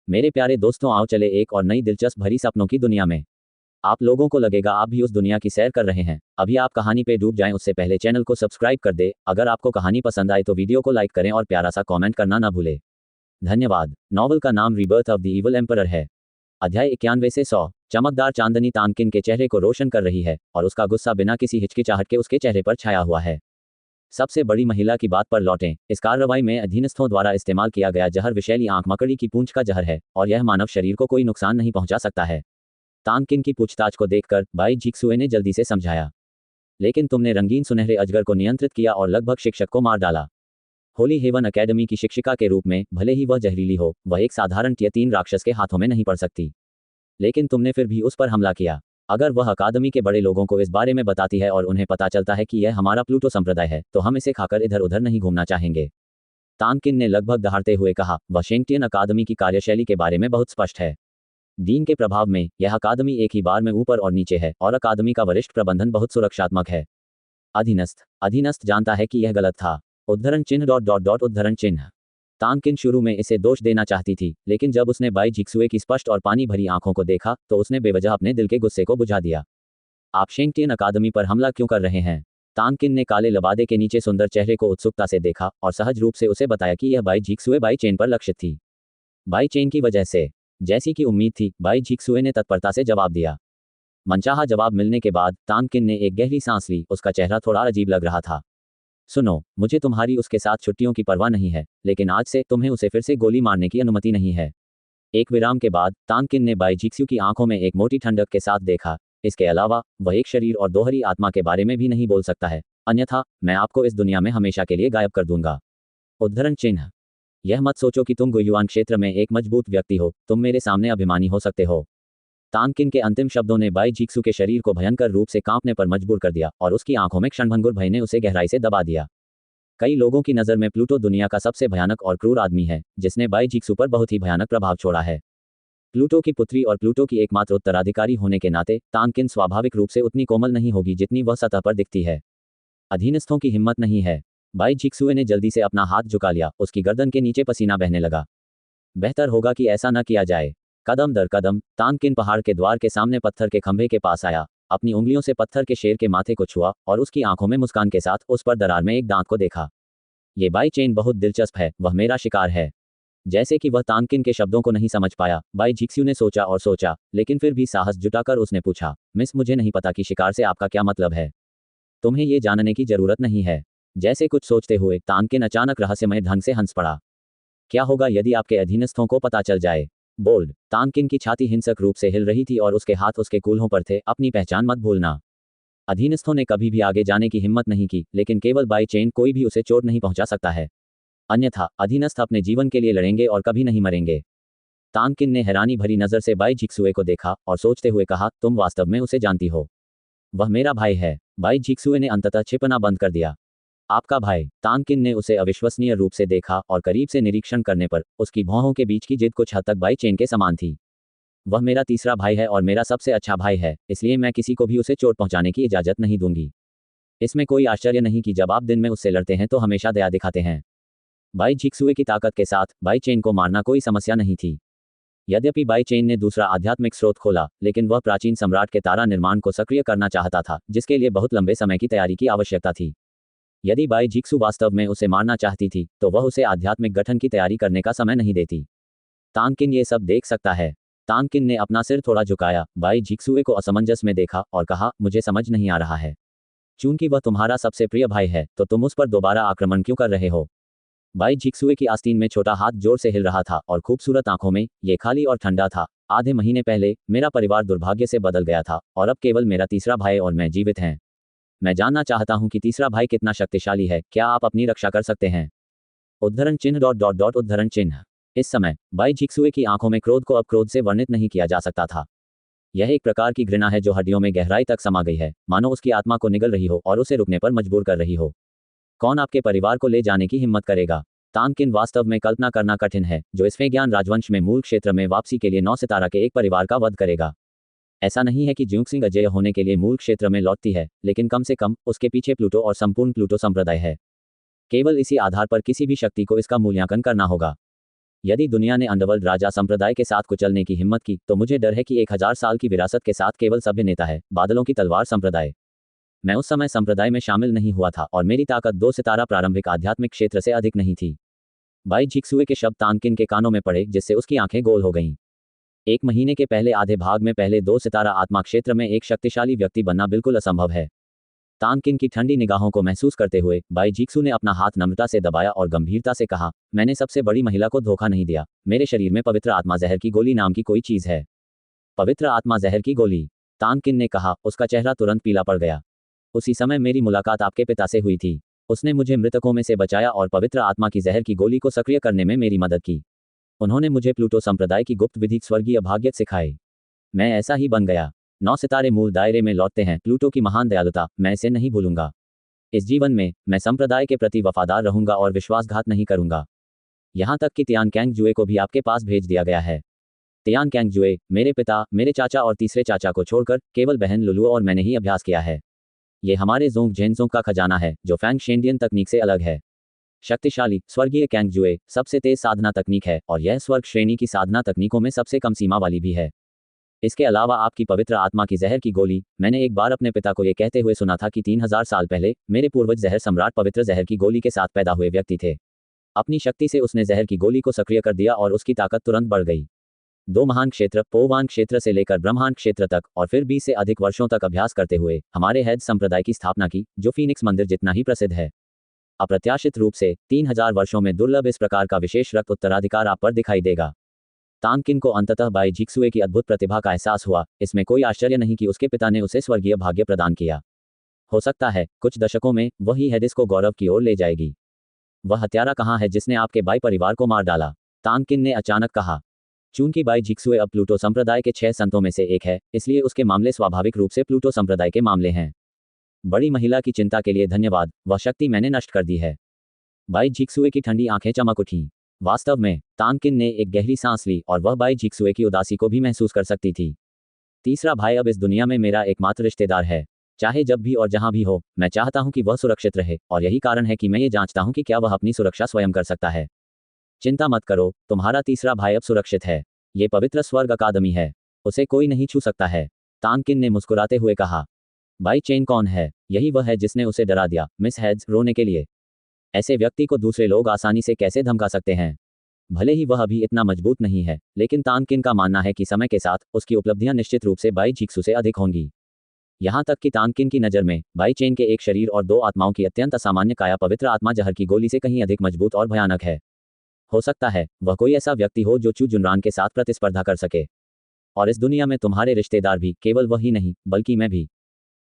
मेरे प्यारे दोस्तों, आओ चले एक और नई दिलचस्प भरी सपनों की दुनिया में। आप लोगों को लगेगा आप भी उस दुनिया की सैर कर रहे हैं। अभी आप कहानी पे डूब जाएं उससे पहले चैनल को सब्सक्राइब कर दे। अगर आपको कहानी पसंद आए तो वीडियो को लाइक करें और प्यारा सा कमेंट करना ना भूले। धन्यवाद। नॉवल का नाम rebirth of the evil emperor है। अध्याय 91 से 100। चमकदार चांदनी तानकिन के चेहरे को रोशन कर रही है और उसका गुस्सा बिना किसी हिचकिचाहट के उसके चेहरे पर छाया हुआ है। सबसे बड़ी महिला की बात पर लौटें। इस कार्रवाई में अधीनस्थों द्वारा इस्तेमाल किया गया जहर विषैली आंख मकड़ी की पूंछ का जहर है और यह मानव शरीर को कोई नुकसान नहीं पहुंचा सकता है। तानकिन की पूछताछ को देखकर बाई जिक्सुए ने जल्दी से समझाया। लेकिन तुमने रंगीन सुनहरे अजगर को नियंत्रित किया और लगभग शिक्षक को मार डाला। होली हेवन अकेडमी की शिक्षिका के रूप में भले ही वह जहरीली हो, वह एक साधारण टियर 3 राक्षस के हाथों में नहीं पड़ सकती। लेकिन तुमने फिर भी उस पर हमला किया। अगर वह अकादमी के बड़े लोगों को इस बारे में बताती है और उन्हें पता चलता है कि यह हमारा प्लूटो संप्रदाय है, तो हम इसे खाकर इधर उधर नहीं घूमना चाहेंगे। तानकिन ने लगभग दहाड़ते हुए कहा। वाशिंगटन अकादमी की कार्यशैली के बारे में बहुत स्पष्ट है। डीन के प्रभाव में यह अकादमी एक ही बार में ऊपर और नीचे है और अकादमी का वरिष्ठ प्रबंधन बहुत सुरक्षात्मक है। अधीनस्थ जानता है कि यह गलत था। उद्धरण चिन्ह उद्धरण चिन्ह। तानकिन शुरू में इसे दोष देना चाहती थी, लेकिन जब उसने बाई जिक्सुए की स्पष्ट और पानी भरी आंखों को देखा तो उसने बेवजह अपने दिल के गुस्से को बुझा दिया। आप शेंगटियन अकादमी पर हमला क्यों कर रहे हैं? तानकिन ने काले लबादे के नीचे सुंदर चेहरे को उत्सुकता से देखा और सहज रूप से उसे बताया कि यह बाई जिक्सुए बाई चेन पर लक्षित थी। बाई चेन की वजह से। जैसी कि उम्मीद थी, बाई जिक्सुए ने तत्परता से जवाब दिया। मनचाहा जवाब मिलने के बाद तानकिन ने एक गहरी सांस ली। उसका चेहरा थोड़ा अजीब लग रहा था। सुनो, मुझे तुम्हारी उसके साथ छुट्टियों की परवाह नहीं है, लेकिन आज से तुम्हें उसे फिर से गोली मारने की अनुमति नहीं है। एक विराम के बाद तानकिन ने बाई जिक्सु की आंखों में एक मोटी ठंडक के साथ देखा। इसके अलावा वह एक शरीर और दोहरी आत्मा के बारे में भी नहीं बोल सकता है, अन्यथा मैं आपको इस दुनिया में हमेशा के लिए गायब कर दूंगा। उद्धरण चिन्ह। यह मत सोचो कि तुम गुयुआन क्षेत्र में एक मजबूत व्यक्ति हो, तुम मेरे सामने अभिमानी हो सकते हो। तानकिन के अंतिम शब्दों ने बाई जिक्सु के शरीर को भयंकर रूप से कांपने पर मजबूर कर दिया और उसकी आंखों में क्षणभंगुर भय ने उसे गहराई से दबा दिया। कई लोगों की नज़र में प्लूटो दुनिया का सबसे भयानक और क्रूर आदमी है, जिसने बाई जिक्सु पर बहुत ही भयानक प्रभाव छोड़ा है। प्लूटो की पुत्री और प्लूटो की एकमात्र उत्तराधिकारी होने के नाते तानकिन स्वाभाविक रूप से उतनी कोमल नहीं होगी जितनी वह सतह पर दिखती है। अधीनस्थों की हिम्मत नहीं है। बाई जिक्सुए ने जल्दी से अपना हाथ झुका लिया। उसकी गर्दन के नीचे पसीना बहने लगा। बेहतर होगा कि ऐसा न किया जाए। कदम दर कदम तानकिन पहाड़ के द्वार के सामने पत्थर के खंभे के पास आया, अपनी उंगलियों से पत्थर के शेर के माथे को छुआ और उसकी आंखों में मुस्कान के साथ उस पर दरार में एक दांत को देखा। ये बाई चेन बहुत दिलचस्प है, वह मेरा शिकार है। जैसे कि वह तानकिन के शब्दों को नहीं समझ पाया, बाई जिक्सु ने सोचा और सोचा, लेकिन फिर भी साहस जुटाकर उसने पूछा, मिस, मुझे नहीं पता कि शिकार से आपका क्या मतलब है। तुम्हें ये जानने की जरूरत नहीं है। जैसे कुछ सोचते हुए तानकिन अचानक रहस्यमय ढंग से हंस पड़ा। क्या होगा यदि आपके अधीनस्थों को पता चल जाए? बोल्ड। तानकिन की छाती हिंसक रूप से हिल रही थी और उसके हाथ उसके कूल्हों पर थे। अपनी पहचान मत भूलना। अधीनस्थों ने कभी भी आगे जाने की हिम्मत नहीं की, लेकिन केवल बाई चेन कोई भी उसे चोट नहीं पहुंचा सकता है। अन्यथा अधीनस्थ अपने जीवन के लिए लड़ेंगे और कभी नहीं मरेंगे। तानकिन ने हैरानी भरी नजर से बाई जिक्सुए को देखा और सोचते हुए कहा, तुम वास्तव में उसे जानती हो? वह मेरा भाई है। बाई जिक्सुए ने अंततः छिपना बंद कर दिया। आपका भाई? तानकिन ने उसे अविश्वसनीय रूप से देखा और करीब से निरीक्षण करने पर उसकी भौहों के बीच की जिद कुछ हद तक बाई चेन के समान थी। वह मेरा तीसरा भाई है और मेरा सबसे अच्छा भाई है, इसलिए मैं किसी को भी उसे चोट पहुंचाने की इजाजत नहीं दूंगी। इसमें कोई आश्चर्य नहीं कि जब आप दिन में उससे लड़ते हैं तो हमेशा दया दिखाते हैं। बाई जिक्सुए की ताकत के साथ बाई चेन को मारना कोई समस्या नहीं थी। यद्यपि बाई चेन ने दूसरा आध्यात्मिक स्रोत खोला, लेकिन वह प्राचीन सम्राट के तारा निर्माण को सक्रिय करना चाहता था, जिसके लिए बहुत लंबे समय की तैयारी की आवश्यकता थी। यदि बाई जिक्सु वास्तव में उसे मारना चाहती थी, तो वह उसे आध्यात्मिक गठन की तैयारी करने का समय नहीं देती। तानकिन ये सब देख सकता है। तानकिन ने अपना सिर थोड़ा झुकाया, बाई जिक्सुए को असमंजस में देखा और कहा, मुझे समझ नहीं आ रहा है। चूंकि वह तुम्हारा सबसे प्रिय भाई है, तो तुम उस पर दोबारा आक्रमण क्यों कर रहे हो? बाई जिक्सुए की आस्तीन में छोटा हाथ जोर से हिल रहा था और खूबसूरत आंखों में ये खाली और ठंडा था। आधे महीने पहले मेरा परिवार दुर्भाग्य से बदल गया था और अब केवल मेरा तीसरा भाई और मैं जीवित हैं। मैं जानना चाहता हूं कि तीसरा भाई कितना शक्तिशाली है। क्या आप अपनी रक्षा कर सकते हैं? उद्धरण चिन्ह उद्धरण चिन्ह। इस समय बाई जिक्सुए की आंखों में क्रोध को अब क्रोध से वर्णित नहीं किया जा सकता था। यह एक प्रकार की घृणा है जो हड्डियों में गहराई तक समा गई है, मानो उसकी आत्मा को निगल रही हो और उसे रुकने पर मजबूर कर रही हो। कौन आपके परिवार को ले जाने की हिम्मत करेगा? तानकिन वास्तव में कल्पना करना कठिन है जो इस विज्ञान राजवंश में मूल क्षेत्र में वापसी के लिए 9 सितारा के एक परिवार का वध करेगा। ऐसा नहीं है कि ज्यूक्सिंग अजेय होने के लिए मूल क्षेत्र में लौटती है, लेकिन कम से कम उसके पीछे प्लूटो और संपूर्ण प्लूटो संप्रदाय है। केवल इसी आधार पर किसी भी शक्ति को इसका मूल्यांकन करना होगा। यदि दुनिया ने अंडरवर्ल्ड राजा संप्रदाय के साथ कुचलने की हिम्मत की तो मुझे डर है कि 1000 साल की विरासत के साथ केवल सभ्य नेता है, बादलों की तलवार संप्रदाय। मैं उस समय संप्रदाय में शामिल नहीं हुआ था और मेरी ताकत 2 सितारा प्रारंभिक आध्यात्मिक क्षेत्र से अधिक नहीं थी। बाई जिक्सुए के शब्द तानकिन के कानों में पड़े, जिससे उसकी आंखें गोल हो गईं। 1 महीने के पहले आधे भाग में पहले 2 सितारा आत्मा क्षेत्र में एक शक्तिशाली व्यक्ति बनना बिल्कुल असंभव है। तानकिन की ठंडी निगाहों को महसूस करते हुए बाई जिक्सु ने अपना हाथ नम्रता से दबाया और गंभीरता से कहा, मैंने सबसे बड़ी महिला को धोखा नहीं दिया। मेरे शरीर में पवित्र आत्मा जहर की गोली नाम की कोई चीज है। पवित्र आत्मा जहर की गोली, तानकिन ने कहा। उसका चेहरा तुरंत पीला पड़ गया। उसी समय मेरी मुलाकात आपके पिता से हुई थी। उसने मुझे मृतकों में से बचाया और पवित्र आत्मा की जहर की गोली को सक्रिय करने में मेरी मदद की। उन्होंने मुझे प्लूटो संप्रदाय की गुप्त विधि स्वर्गीय भाग्य सिखाए। मैं ऐसा ही बन गया। 9 सितारे मूल दायरे में लौटते हैं। प्लूटो की महान दयालुता, मैं इसे नहीं भूलूंगा। इस जीवन में मैं संप्रदाय के प्रति वफादार रहूंगा और विश्वासघात नहीं करूंगा। यहां तक कि तियान कैंग जुए को भी आपके पास भेज दिया गया है। तियान कैंग जुए, मेरे पिता, मेरे चाचा और तीसरे चाचा को छोड़कर केवल बहन लुलुओ और मैंने ही अभ्यास किया है। ये हमारे जोंग झेनजोंग का खजाना है, जो फैंग शेंडियन तकनीक से अलग है। शक्तिशाली स्वर्गीय कैंग जुए सबसे तेज साधना तकनीक है और यह स्वर्ग श्रेणी की साधना तकनीकों में सबसे कम सीमा वाली भी है। इसके अलावा आपकी पवित्र आत्मा की जहर की गोली, मैंने एक बार अपने पिता को यह कहते हुए सुना था कि 3000 साल पहले मेरे पूर्वज जहर सम्राट पवित्र जहर की गोली के साथ पैदा हुए व्यक्ति थे। अपनी शक्ति से उसने जहर की गोली को सक्रिय कर दिया और उसकी ताकत तुरंत बढ़ गई। 2 महान क्षेत्र, पोवान क्षेत्र से लेकर ब्रह्मांड क्षेत्र तक और फिर 20 से अधिक वर्षों तक अभ्यास करते हुए हमारे हैद संप्रदाय की स्थापना की, जो फीनिक्स मंदिर जितना ही प्रसिद्ध है। अप्रत्याशित रूप से 3000 वर्षों में दुर्लभ इस प्रकार का विशेष रक्त उत्तराधिकार आप पर दिखाई देगा। तानकिन को अंततः बाई जिक्सुए की अद्भुत प्रतिभा का एहसास हुआ। इसमें कोई आश्चर्य नहीं कि उसके पिता ने उसे स्वर्गीय भाग्य प्रदान किया। हो सकता है कुछ दशकों में वही हेडिस को गौरव की ओर ले जाएगी। वह हत्यारा कहाँ है जिसने आपके बाई परिवार को मार डाला? तानकिन ने अचानक कहा। चूंकि बाई जिक्सुए अब प्लूटो संप्रदाय के 6 संतों में से एक है, इसलिए उसके मामले स्वाभाविक रूप से प्लूटो संप्रदाय के मामले हैं। बड़ी महिला की चिंता के लिए धन्यवाद, वह शक्ति मैंने नष्ट कर दी है। बाई जिक्सुए की ठंडी आंखें चमक उठीं। वास्तव में तानकिन ने एक गहरी सांस ली और वह बाई जिक्सुए की उदासी को भी महसूस कर सकती थी। तीसरा भाई अब इस दुनिया में मेरा एकमात्र रिश्तेदार है। चाहे जब भी और जहां भी हो, मैं चाहता हूं कि वह सुरक्षित रहे और यही कारण है कि मैं ये जांचता हूं कि क्या वह अपनी सुरक्षा स्वयं कर सकता है। चिंता मत करो, तुम्हारा तीसरा भाई अब सुरक्षित है। ये पवित्र स्वर्ग अकादमी है, उसे कोई नहीं छू सकता है। तानकिन ने मुस्कुराते हुए कहा। बाई चेन कौन है? यही वह है जिसने उसे डरा दिया, मिस हेड्स, रोने के लिए। ऐसे व्यक्ति को दूसरे लोग आसानी से कैसे धमका सकते हैं? भले ही वह अभी इतना मजबूत नहीं है, लेकिन तानकिन का मानना है कि समय के साथ उसकी उपलब्धियां निश्चित रूप से बाई जिक्सु से अधिक होंगी। यहां तक कि तानकिन की नज़र में बाई चेन के एक शरीर और 2 आत्माओं की अत्यंत असामान्य काया पवित्र आत्मा जहर की गोली से कहीं अधिक मजबूत और भयानक है। हो सकता है वह कोई ऐसा व्यक्ति हो जो चू जुनरान के साथ प्रतिस्पर्धा कर सके। और इस दुनिया में तुम्हारे रिश्तेदार भी, केवल वही नहीं बल्कि मैं भी।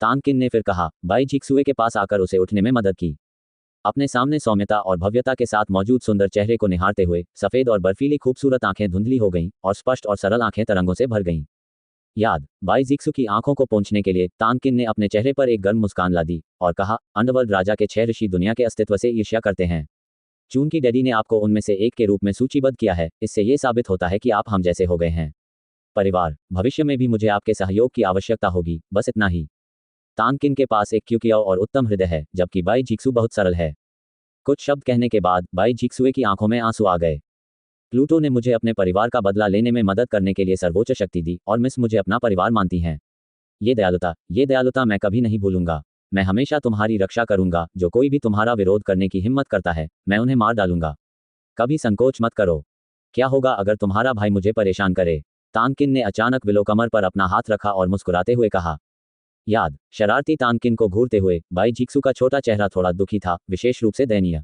तानकिन ने फिर कहा। बाई जिक्सुए के पास आकर उसे उठने में मदद की। अपने सामने सौम्यता और भव्यता के साथ मौजूद सुंदर चेहरे को निहारते हुए सफेद और बर्फीली खूबसूरत आंखें धुंधली हो गईं और स्पष्ट और सरल आंखें तरंगों से भर गईं। याद, बाई जिक्सु की आंखों को पोंछने के लिए तानकिन ने अपने चेहरे पर एक गर्म मुस्कान ला दी और कहा, अंडरवर्ल्ड राजा के 6 ऋषि दुनिया के अस्तित्व से ईर्ष्या करते हैं। चूंकि डैडी ने आपको उनमें से एक के रूप में सूचीबद्ध किया है, इससे ये साबित होता है कि आप हम जैसे हो गए हैं। परिवार, भविष्य में भी मुझे आपके सहयोग की आवश्यकता होगी, बस इतना ही। तानकिन के पास एक क्यूकियाओ और उत्तम हृदय है, जबकि बाई जिक्सु बहुत सरल है। कुछ शब्द कहने के बाद बाई जिक्सुए की आंखों में आंसू आ गए। प्लूटो ने मुझे अपने परिवार का बदला लेने में मदद करने के लिए सर्वोच्च शक्ति दी और मिस मुझे अपना परिवार मानती हैं। ये दयालुता मैं कभी नहीं भूलूंगा। मैं हमेशा तुम्हारी रक्षा करूंगा। जो कोई भी तुम्हारा विरोध करने की हिम्मत करता है, मैं उन्हें मार डालूंगा। कभी संकोच मत करो। क्या होगा अगर तुम्हारा भाई मुझे परेशान करे? तानकिन ने अचानक विलो कमर पर अपना हाथ रखा और मुस्कुराते हुए कहा। याद, शरारती तानकिन को घूरते हुए बाई जिक्सु का छोटा चेहरा थोड़ा दुखी था, विशेष रूप से दयनीय।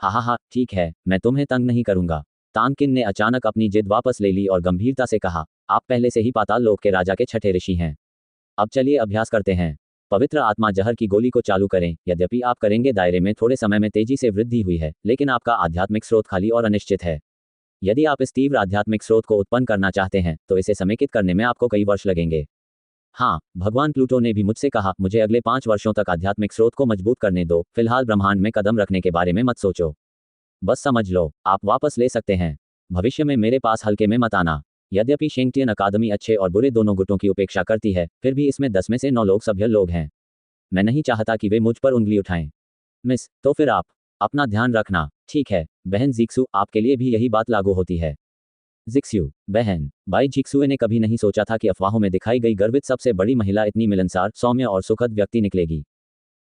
हा, ठीक है, मैं तुम्हें तंग नहीं करूंगा। तानकिन ने अचानक अपनी जिद वापस ले ली और गंभीरता से कहा, आप पहले से ही पाताल लोक के राजा के 6ठे ऋषि हैं। अब चलिए अभ्यास करते हैं। पवित्र आत्मा जहर की गोली को चालू करें। यद्यपि आप करेंगे दायरे में थोड़े समय में तेजी से वृद्धि हुई है, लेकिन आपका आध्यात्मिक स्रोत खाली और अनिश्चित है। यदि आप इस तीव्र आध्यात्मिक स्रोत को उत्पन्न करना चाहते हैं, तो इसे समेकित करने में आपको कई वर्ष लगेंगे। हाँ, भगवान प्लूटो ने भी मुझसे कहा, मुझे अगले 5 वर्षों तक आध्यात्मिक स्रोत को मजबूत करने दो। फिलहाल ब्रह्मांड में कदम रखने के बारे में मत सोचो। बस समझ लो, आप वापस ले सकते हैं। भविष्य में मेरे पास हल्के में मत आना। यद्यपि शेंगटियन अकादमी अच्छे और बुरे दोनों गुटों की उपेक्षा करती है, फिर भी इसमें 10 में से 9 लोग सभ्य लोग हैं। मैं नहीं चाहता कि वे मुझ पर उंगली उठाएं। मिस, तो फिर आप अपना ध्यान रखना। ठीक है बहन जिक्सू, आपके लिए भी यही बात लागू होती है। जिक्स्यू, बहन। बाई जिक्सुए ने कभी नहीं सोचा था कि अफवाहों में दिखाई गई गर्वित सबसे बड़ी महिला इतनी मिलनसार, सौम्य और सुखद व्यक्ति निकलेगी।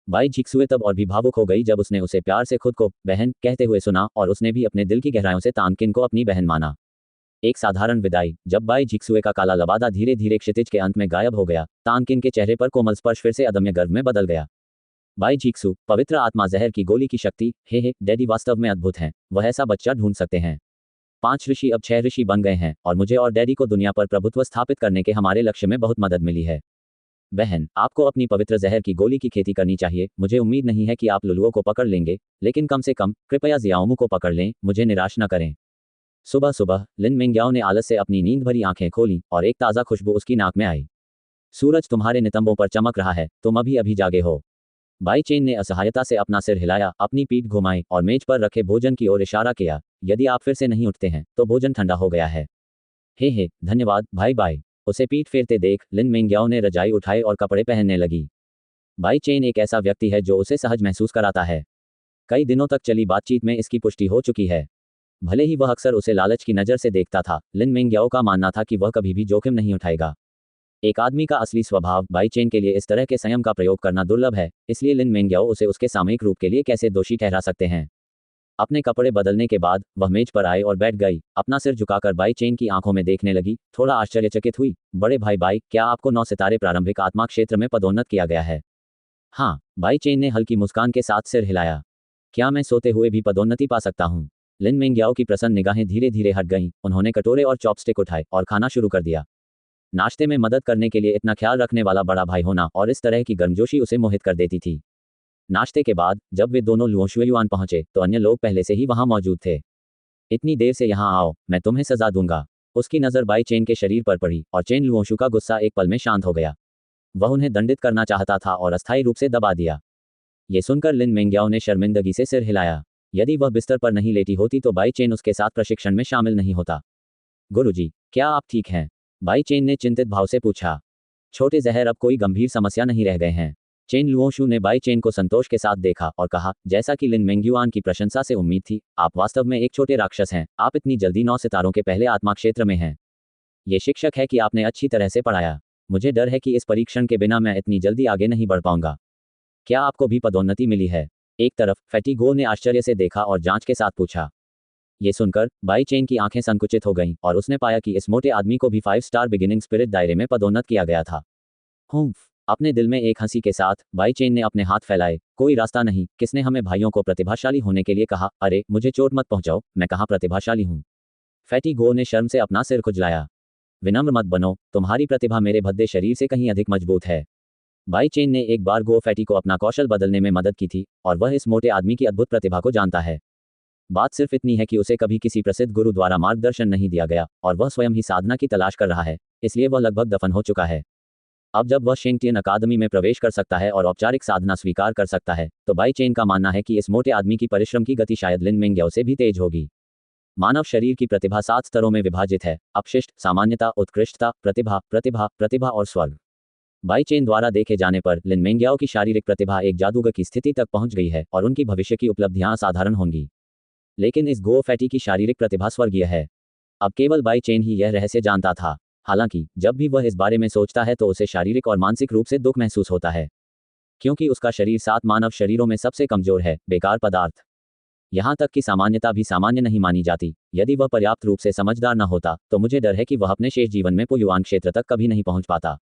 बाई जिक्सुए तब और भी भावुक हो गई जब उसने उसे प्यार से खुद को बहन कहते हुए सुना और उसने भी अपने दिल की गहराइयों से तानकिन को अपनी बहन माना। एक साधारण विदाई। जब बाई जिक्सुए का काला लबादा धीरे धीरे क्षितिज के अंत में गायब हो गया, तानकिन के चेहरे पर कोमल स्पर्श फिर से अदम्य गर्व में बदल गया। बाई जिक्सु, पवित्र आत्मा जहर की गोली की शक्ति, हे डैडी वास्तव में अद्भुत हैं। वह ऐसा बच्चा ढूंढ सकते हैं। 5 ऋषि अब 6 ऋषि बन गए हैं और मुझे और डैडी को दुनिया पर प्रभुत्व स्थापित करने के हमारे लक्ष्य में बहुत मदद मिली है। बहन, आपको अपनी पवित्र जहर की गोली की खेती करनी चाहिए। मुझे उम्मीद नहीं है कि आप लुलुओं को पकड़ लेंगे, लेकिन कम से कम कृपया जियाओमू को पकड़ लें, मुझे निराश न करें। सुबह सुबह लिन मिंग्याओ ने आलस से अपनी नींद भरी आंखें खोली और एक ताज़ा खुशबू उसकी नाक में आई। सूरज तुम्हारे नितंबों पर चमक रहा है, तुम अभी अभी जागे हो। बाई चेन ने असहायता से अपना सिर हिलाया, अपनी पीठ घुमाई और मेज पर रखे भोजन की ओर इशारा किया। यदि आप फिर से नहीं उठते हैं तो भोजन ठंडा हो गया है। हे धन्यवाद भाई बाई। उसे पीठ फेरते देख लिन मिंग्याओ ने रजाई उठाई और कपड़े पहनने लगी। बाई चेन एक ऐसा व्यक्ति है जो उसे सहज महसूस कराता है। कई दिनों तक चली बातचीत में इसकी पुष्टि हो चुकी है। भले ही वह अक्सर उसे लालच की नज़र से देखता था, लिन मिंग्याओ का मानना था कि वह कभी भी जोखिम नहीं उठाएगा। एक आदमी का असली स्वभाव बाई चेन के लिए इस तरह के संयम का प्रयोग करना दुर्लभ है, इसलिए लिन मिंग्याओ उसे उसके सामयिक रूप के लिए कैसे दोषी ठहरा सकते हैं। अपने कपड़े बदलने के बाद वह मेज पर आए और बैठ गई, अपना सिर झुकाकर बाई चेन की आंखों में देखने लगी, थोड़ा आश्चर्यचकित हुई। बड़े भाई बाई, क्या आपको 9 सितारे प्रारंभिक आत्मा क्षेत्र में पदोन्नत किया गया है? हाँ, बाई चेन ने हल्की मुस्कान के साथ सिर हिलाया। क्या मैं सोते हुए भी पदोन्नति पा सकता हूँ? लिन मिंग्याओ की प्रसन्न निगाहें धीरे धीरे हट गईं, उन्होंने कटोरे और चॉपस्टिक उठाए और खाना शुरू कर दिया। नाश्ते में मदद करने के लिए इतना ख्याल रखने वाला बड़ा भाई होना और इस तरह की गर्मजोशी उसे मोहित कर देती थी। नाश्ते के बाद जब वे दोनों लुओशुएयुआन पहुंचे तो अन्य लोग पहले से ही वहां मौजूद थे। इतनी देर से यहां आओ, मैं तुम्हें सजा दूंगा। उसकी नज़र बाई चेन के शरीर पर पड़ी और चेन लुओशु का गुस्सा एक पल में शांत हो गया। वह उन्हें दंडित करना चाहता था और अस्थायी रूप से दबा दिया। ये सुनकर लिन मिंग्याओ ने शर्मिंदगी से सिर हिलाया। यदि वह बिस्तर पर नहीं लेटी होती तो बाई चेन उसके साथ प्रशिक्षण में शामिल नहीं होता। गुरुजी, क्या आप ठीक हैं? बाई चेन ने चिंतित भाव से पूछा। छोटे जहर, अब कोई गंभीर समस्या नहीं रह गए हैं। चेन लुओशु ने बाई चेन को संतोष के साथ देखा और कहा, जैसा कि लिन मिंग्युआन की प्रशंसा से उम्मीद थी, आप वास्तव में एक छोटे राक्षस हैं। आप इतनी जल्दी 9 सितारों के पहले आत्मा क्षेत्र में हैं। ये शिक्षक है कि आपने अच्छी तरह से पढ़ाया। मुझे डर है कि इस परीक्षण के बिना मैं इतनी जल्दी आगे नहीं बढ़ पाऊंगा। क्या आपको भी पदोन्नति मिली है? एक तरफ फैटिगो ने आश्चर्य से देखा और जांच के साथ पूछा। ये सुनकर बाई चेन की आंखें संकुचित हो गईं और उसने पाया कि इस मोटे आदमी को भी 5 स्टार बिगिनिंग स्पिरिट दायरे में पदोन्नत किया गया था। अपने दिल में एक हंसी के साथ बाई चेन ने अपने हाथ फैलाए। कोई रास्ता नहीं, किसने हमें भाइयों को प्रतिभाशाली होने के लिए कहा? अरे मुझे चोट मत पहुंचाओ, मैं कहाँ प्रतिभाशाली हूँ। फैटिगो ने शर्म से अपना सिर खुजलाया। विनम्र मत बनो, तुम्हारी प्रतिभा मेरे भद्दे शरीर से कहीं अधिक मजबूत है। बाई चेन ने एक बार गो फैटी को अपना कौशल बदलने में मदद की थी और वह इस मोटे आदमी की अद्भुत प्रतिभा को जानता है। बात सिर्फ इतनी है कि उसे कभी किसी प्रसिद्ध गुरु द्वारा मार्गदर्शन नहीं दिया गया और वह स्वयं ही साधना की तलाश कर रहा है, इसलिए वह लगभग दफन हो चुका है। अब जब वह शेंगटियन अकादमी में प्रवेश कर सकता है और औपचारिक साधना स्वीकार कर सकता है, तो बाई चेन का मानना है कि इस मोटे आदमी की परिश्रम की गति शायद लिन मिंग्याओ से भी तेज होगी। मानव शरीर की प्रतिभा 7 स्तरों में विभाजित है: अपशिष्ट, सामान्यता, उत्कृष्टता, प्रतिभा, प्रतिभा, प्रतिभा और स्वर्ग। बाई चेन द्वारा देखे जाने पर लिन मिंग्याओ की शारीरिक प्रतिभा एक जादूगर की स्थिति तक पहुंच गई है और उनकी भविष्य की उपलब्धियां असाधारण होंगी। लेकिन इस गो फैटी की शारीरिक प्रतिभा स्वर्गीय है। अब केवल बाई चेन ही यह रहस्य जानता था। हालांकि जब भी वह इस बारे में सोचता है तो उसे शारीरिक और मानसिक रूप से दुख महसूस होता है, क्योंकि उसका शरीर 7 मानव शरीरों में सबसे कमजोर है, बेकार पदार्थ। यहाँ तक कि सामान्यता भी सामान्य नहीं मानी जाती। यदि वह पर्याप्त रूप से समझदार न होता तो मुझे डर है कि वह अपने शेष जीवन में पुयुआन क्षेत्र तक कभी नहीं पहुंच पाता।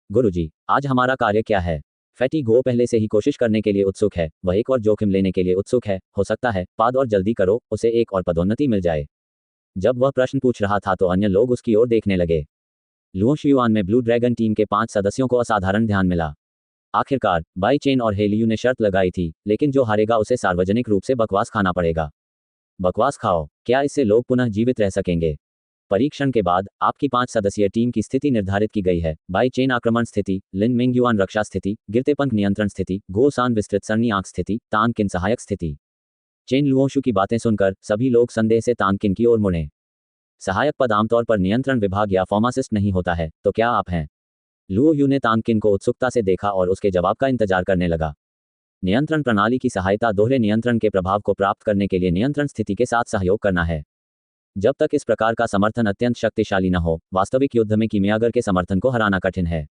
गुरुजी, आज हमारा कार्य क्या है? फैटी गो पहले से ही कोशिश करने के लिए उत्सुक है। वह एक और जोखिम लेने के लिए उत्सुक है। हो सकता है पाद और जल्दी करो, उसे एक और पदोन्नति मिल जाए। जब वह प्रश्न पूछ रहा था तो अन्य लोग उसकी ओर देखने लगे। लुओशुआन में ब्लू ड्रैगन टीम के 5 सदस्यों को असाधारण ध्यान मिला। आखिरकार बाई चेन और हेलियू ने शर्त लगाई थी, लेकिन जो हारेगा उसे सार्वजनिक रूप से बकवास खाना पड़ेगा। बकवास खाओ, क्या इससे लोग पुनः जीवित रह सकेंगे? परीक्षण के बाद आपकी 5 सदस्यीय टीम की स्थिति निर्धारित की गई है: बाई चेन आक्रमण स्थिति, लिन मिंग्युआन रक्षा स्थिति, गिरते पंख नियंत्रण स्थिति, गो सान विस्तृत सरणी आंख स्थिति, तानकिन सहायक स्थिति। चेन लुओशु की बातें सुनकर सभी लोग संदेह से तानकिन की ओर मुड़े। सहायक पद आमतौर पर नियंत्रण विभाग या फार्मासिस्ट नहीं होता है, तो क्या आप हैं? लुओ यू ने तानकिन को उत्सुकता से देखा और उसके जवाब का इंतजार करने लगा। नियंत्रण प्रणाली की सहायता दोहरे नियंत्रण के प्रभाव को प्राप्त करने के लिए नियंत्रण स्थिति के साथ सहयोग करना है। जब तक इस प्रकार का समर्थन अत्यंत शक्तिशाली न हो, वास्तविक युद्ध में कीमियागर के समर्थन को हराना कठिन है।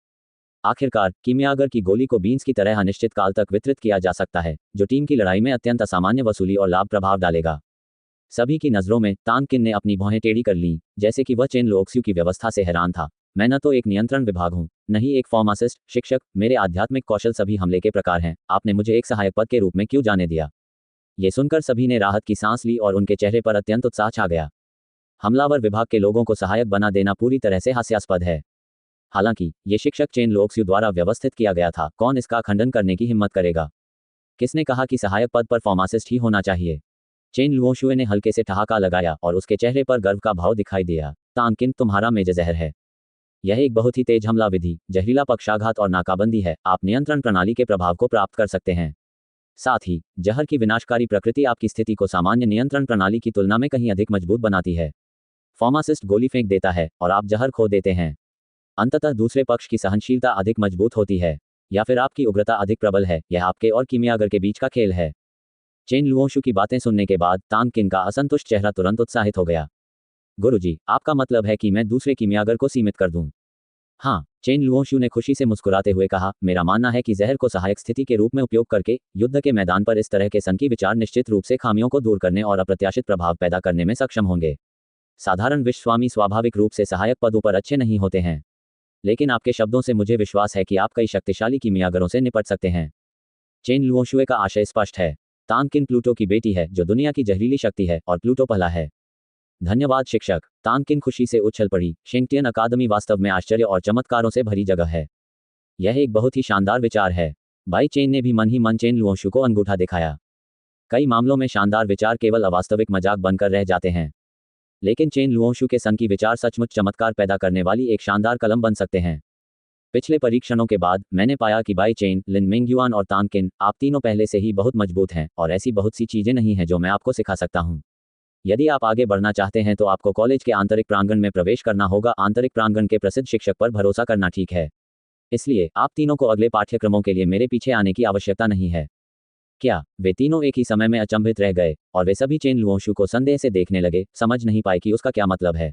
आखिरकार कीमियागर की गोली को बीन्स की तरह अनिश्चित काल तक वितरित किया जा सकता है, जो टीम की लड़ाई में अत्यंत असामान्य वसूली और लाभ प्रभाव डालेगा। सभी की नज़रों में तान किन ने अपनी भौहें टेढ़ी कर लीं, जैसे कि वह चेन लोक्स्यू की व्यवस्था से हैरान था। मैं न तो एक नियंत्रण विभाग हूँ, न ही एक फार्मासिस्ट। शिक्षक, मेरे आध्यात्मिक कौशल सभी हमले के प्रकार हैं, आपने मुझे एक सहायक पद के रूप में क्यों जाने दिया? ये सुनकर सभी ने राहत की सांस ली और उनके चेहरे पर अत्यंत उत्साह छा गया। हमलावर विभाग के लोगों को सहायक बना देना पूरी तरह से हास्यास्पद है। हालांकि ये शिक्षक चेन लोक्स्यू द्वारा व्यवस्थित किया गया था, कौन इसका खंडन करने की हिम्मत करेगा? किसने कहा कि सहायक पद पर फार्मासिस्ट ही होना चाहिए? चेन लुओशुए ने हल्के से ठहाका लगाया और उसके चेहरे पर गर्व का भाव दिखाई दिया। तानकिन, तुम्हारा मेज जहर है। यह एक बहुत ही तेज हमला विधि, जहरीला पक्षाघात और नाकाबंदी है। आप नियंत्रण प्रणाली के प्रभाव को प्राप्त कर सकते हैं। साथ ही जहर की विनाशकारी प्रकृति आपकी स्थिति को सामान्य नियंत्रण प्रणाली की तुलना में कहीं अधिक मजबूत बनाती है। फार्मासिस्ट गोली फेंक देता है और आप जहर खो देते हैं। अंततः दूसरे पक्ष की सहनशीलता अधिक मजबूत होती है, या फिर आपकी उग्रता अधिक प्रबल है। यह आपके और कीमियागर के बीच का खेल है। चेन लुओशु की बातें सुनने के बाद तानकिन का असंतुष्ट चेहरा तुरंत उत्साहित हो गया। गुरुजी, आपका मतलब है कि मैं दूसरे कीमियागर को सीमित कर दूं? हाँ, चेन लुओशु ने खुशी से मुस्कुराते हुए कहा, मेरा मानना है कि जहर को सहायक स्थिति के रूप में उपयोग करके युद्ध के मैदान पर इस तरह के सनकी विचार निश्चित रूप से खामियों को दूर करने और अप्रत्याशित प्रभाव पैदा करने में सक्षम होंगे। साधारण विश्वस्वामी स्वाभाविक रूप से सहायक पदों पर अच्छे नहीं होते हैं, लेकिन आपके शब्दों से मुझे विश्वास है कि आप कई शक्तिशाली कीमियागरों से निपट सकते हैं। चेन लुओशुए का आशय स्पष्ट है। तानकिन प्लूटो की बेटी है, जो दुनिया की जहरीली शक्ति है, और प्लूटो पहला है। धन्यवाद शिक्षक। तानकिन खुशी से उछल पड़ी। शेंगटियन अकादमी वास्तव में आश्चर्य और चमत्कारों से भरी जगह है। यह एक बहुत ही शानदार विचार है। बाई चेन ने भी मन ही मन चेन लुओशु को अंगूठा दिखाया। कई मामलों में शानदार विचार केवल अवास्तविक मजाक बनकर रह जाते हैं, लेकिन चेन लुओशु के सन की विचार सचमुच चमत्कार पैदा करने वाली एक शानदार कलम बन सकते हैं। पिछले परीक्षणों के बाद मैंने पाया कि बाई चेन, लिन मिंगयुआन और तानकिन, आप तीनों पहले से ही बहुत मजबूत हैं और ऐसी बहुत सी चीजें नहीं हैं जो मैं आपको सिखा सकता हूं। यदि आप आगे बढ़ना चाहते हैं तो आपको कॉलेज के आंतरिक प्रांगण में प्रवेश करना होगा। आंतरिक प्रांगण के प्रसिद्ध शिक्षक पर भरोसा करना ठीक है। इसलिए आप तीनों को अगले पाठ्यक्रमों के लिए मेरे पीछे आने की आवश्यकता नहीं है। क्या? वे तीनों एक ही समय में अचंभित रह गए और वे सभी चेन लुओशु को संदेह से देखने लगे, समझ नहीं पाए कि उसका क्या मतलब है।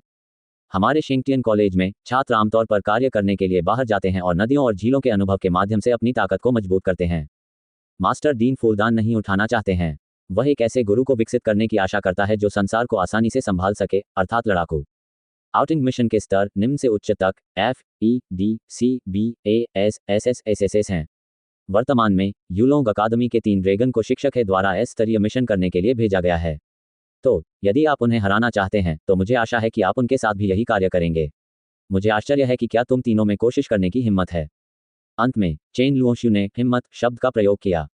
हमारे शेंगटियन कॉलेज में छात्र आमतौर पर कार्य करने के लिए बाहर जाते हैं और नदियों और झीलों के अनुभव के माध्यम से अपनी ताकत को मजबूत करते हैं। मास्टर डीन फूलदान नहीं उठाना चाहते हैं। वह एक ऐसे गुरु को विकसित करने की आशा करता है जो संसार को आसानी से संभाल सके, अर्थात लड़ाकू। आउटिंग मिशन के स्तर निम्न से उच्च तक FEDCBASSSSS हैं। वर्तमान में यूलोंग अकादमी के 3 ड्रैगन को शिक्षक है द्वारा एस स्तरीय मिशन करने के लिए भेजा गया है। तो यदि आप उन्हें हराना चाहते हैं तो मुझे आशा है कि आप उनके साथ भी यही कार्य करेंगे। मुझे आश्चर्य है कि क्या तुम तीनों में कोशिश करने की हिम्मत है। अंत में चेन लुओशु ने हिम्मत शब्द का प्रयोग किया।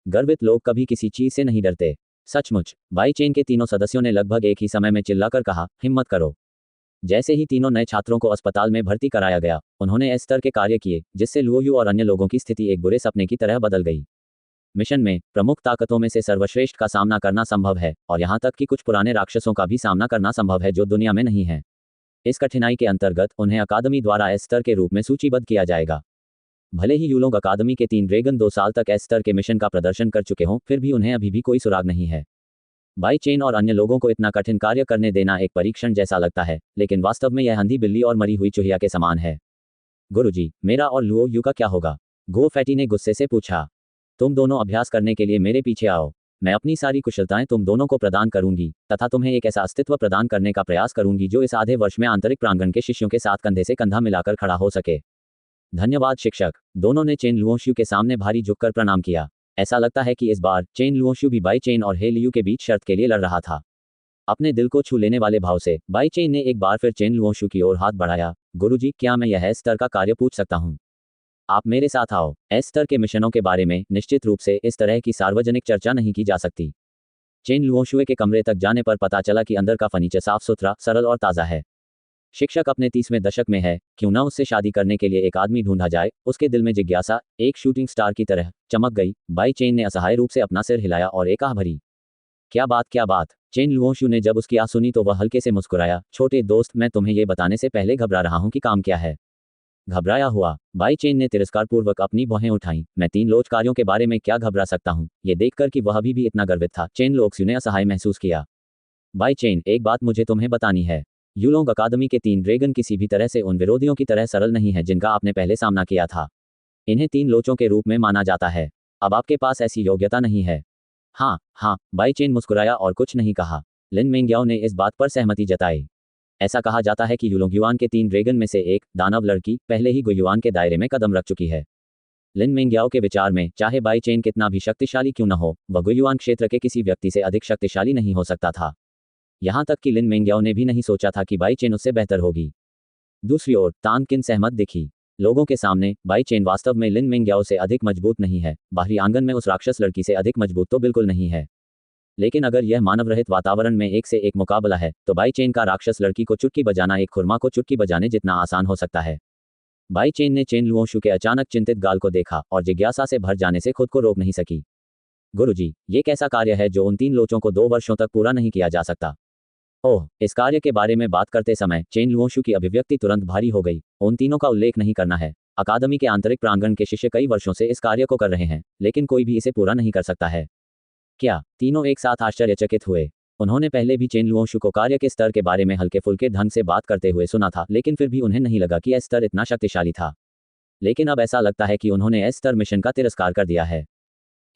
गर्वित लोग कभी किसी चीज से नहीं डरते। सचमुच, बाई चेन के तीनों सदस्यों ने लगभग एक ही समय में चिल्लाकर कहा, हिम्मत करो। जैसे ही तीनों नए छात्रों को अस्पताल में भर्ती कराया गया, उन्होंने इस स्तर के कार्य किए जिससे लुओयू और अन्य लोगों की स्थिति एक बुरे सपने की तरह बदल गई। मिशन में प्रमुख ताकतों में से सर्वश्रेष्ठ का सामना करना संभव है, और यहां तक कि कुछ पुराने राक्षसों का भी सामना करना संभव है जो दुनिया में नहीं है। इस कठिनाई के अंतर्गत उन्हें अकादमी द्वारा एस स्तर के रूप में सूचीबद्ध किया जाएगा। भले ही यूलोंग अकादमी के 3 ड्रैगन 2 साल तक एस स्तर के मिशन का प्रदर्शन कर चुके हों, फिर भी उन्हें अभी भी कोई सुराग नहीं है। बाई चेन और अन्य लोगों को इतना कठिन कार्य करने देना एक परीक्षण जैसा लगता है, लेकिन वास्तव में यह अंधी बिल्ली और मरी हुई चूहिया के समान है। गुरुजी, मेरा और लुओ यू का क्या होगा? गो फैटी ने गुस्से से पूछा। तुम दोनों अभ्यास करने के लिए मेरे पीछे आओ। मैं अपनी सारी कुशलताएं तुम दोनों को प्रदान करूंगी तथा तुम्हें एक ऐसा अस्तित्व प्रदान करने का प्रयास करूंगी जो इस आधे वर्ष में आंतरिक प्रांगण के शिष्यों के साथ कंधे से कंधा मिलाकर खड़ा हो सके। धन्यवाद शिक्षक। दोनों ने चेन लुओशु के सामने भारी झुककर प्रणाम किया। ऐसा लगता है कि इस बार चेन लुओशु भी बाई चेन और हे लियू के बीच शर्त के लिए लड़ रहा था। अपने दिल को छू लेने वाले भाव से बाई चेन ने एक बार फिर चेन लुओशु की ओर हाथ बढ़ाया। गुरुजी, क्या मैं यह एस स्तर का कार्य पूछ सकता हूँ? आप मेरे साथ आओ। एस स्तर के मिशनों के बारे में निश्चित रूप से इस तरह की सार्वजनिक चर्चा नहीं की जा सकती। चेन लुओशुए के कमरे तक जाने पर पता चला कि अंदर का फर्नीचर साफ सुथरा, सरल और ताज़ा है। शिक्षक अपने 30वें दशक में है, क्यों न उससे शादी करने के लिए एक आदमी ढूंढा जाए। उसके दिल में जिज्ञासा एक शूटिंग स्टार की तरह चमक गई। बाई चेन ने असहाय रूप से अपना सिर हिलाया और एक आह भरी। क्या बात, क्या बात? चेन लुओशु ने जब उसकी आह सुनी तो वह हल्के से मुस्कुराया। छोटे दोस्त, मैं तुम्हें यह बताने से पहले घबरा रहा हूं कि काम क्या है। घबराया हुआ बाई चेन ने तिरस्कारपूर्वक अपनी भौहें उठाईं। मैं 3 लोच कार्यों के बारे में क्या घबरा सकता हूँ। ये देखकर कि वह अभी भी इतना गर्वित था, चेन लोक्स्यू ने असहाय महसूस किया। बाई चेन, एक बात मुझे तुम्हें बतानी है। यूलोंग अकादमी के 3 ड्रैगन किसी भी तरह से उन विरोधियों की तरह सरल नहीं है जिनका आपने पहले सामना किया था। इन्हें 3 लोचों के रूप में माना जाता है। अब आपके पास ऐसी योग्यता नहीं है। हाँ हाँ, बाई चेन मुस्कुराया और कुछ नहीं कहा। लिन मेंग्याओ ने इस बात पर सहमति जताई। ऐसा कहा जाता है कि यूलोंग युआन के 3 ड्रैगन में से एक, दानव लड़की, पहले ही गुयुआन के दायरे में कदम रख चुकी है। लिन मेंग्याओ के विचार में, चाहे बाई चेन कितना भी शक्तिशाली क्यों न हो, वह गुयुआन क्षेत्र के किसी व्यक्ति से अधिक शक्तिशाली नहीं हो सकता था। यहाँ तक कि लिन मेंग्याओ ने भी नहीं सोचा था कि बाई चेन उससे बेहतर होगी। दूसरी ओर तान किन सहमत दिखी। लोगों के सामने बाई चेन वास्तव में लिन मेंग्याओ से अधिक मजबूत नहीं है, बाहरी आंगन में उस राक्षस लड़की से अधिक मजबूत तो बिल्कुल नहीं है। लेकिन अगर यह मानव रहित वातावरण में एक से एक मुकाबला है, तो बाई चेन का राक्षस लड़की को चुटकी बजाना एक खुरमा को चुटकी बजाने जितना आसान हो सकता है। बाई चेन ने चेन लुओशु के अचानक चिंतित गाल को देखा और जिज्ञासा से भर जाने से खुद को रोक नहीं सकी। गुरुजी, ये कैसा कार्य है जो उन 3 लोचों को 2 वर्षों तक पूरा नहीं किया जा सकता? ओह, इस कार्य के बारे में बात करते समय चेन लुओशु की अभिव्यक्ति तुरंत भारी हो गई। उन तीनों का उल्लेख नहीं करना है। अकादमी के आंतरिक प्रांगण के शिष्य कई वर्षों से इस कार्य को कर रहे हैं, लेकिन कोई भी इसे पूरा नहीं कर सकता है। क्या? तीनों एक साथ आश्चर्यचकित हुए। उन्होंने पहले भी चेन लुओशु को कार्य के स्तर के बारे में हल्के फुल्के ढंग से बात करते हुए सुना था, लेकिन फिर भी उन्हें नहीं लगा कि यह स्तर इतना शक्तिशाली था। लेकिन अब ऐसा लगता है कि उन्होंने इस स्तर मिशन का तिरस्कार कर दिया है।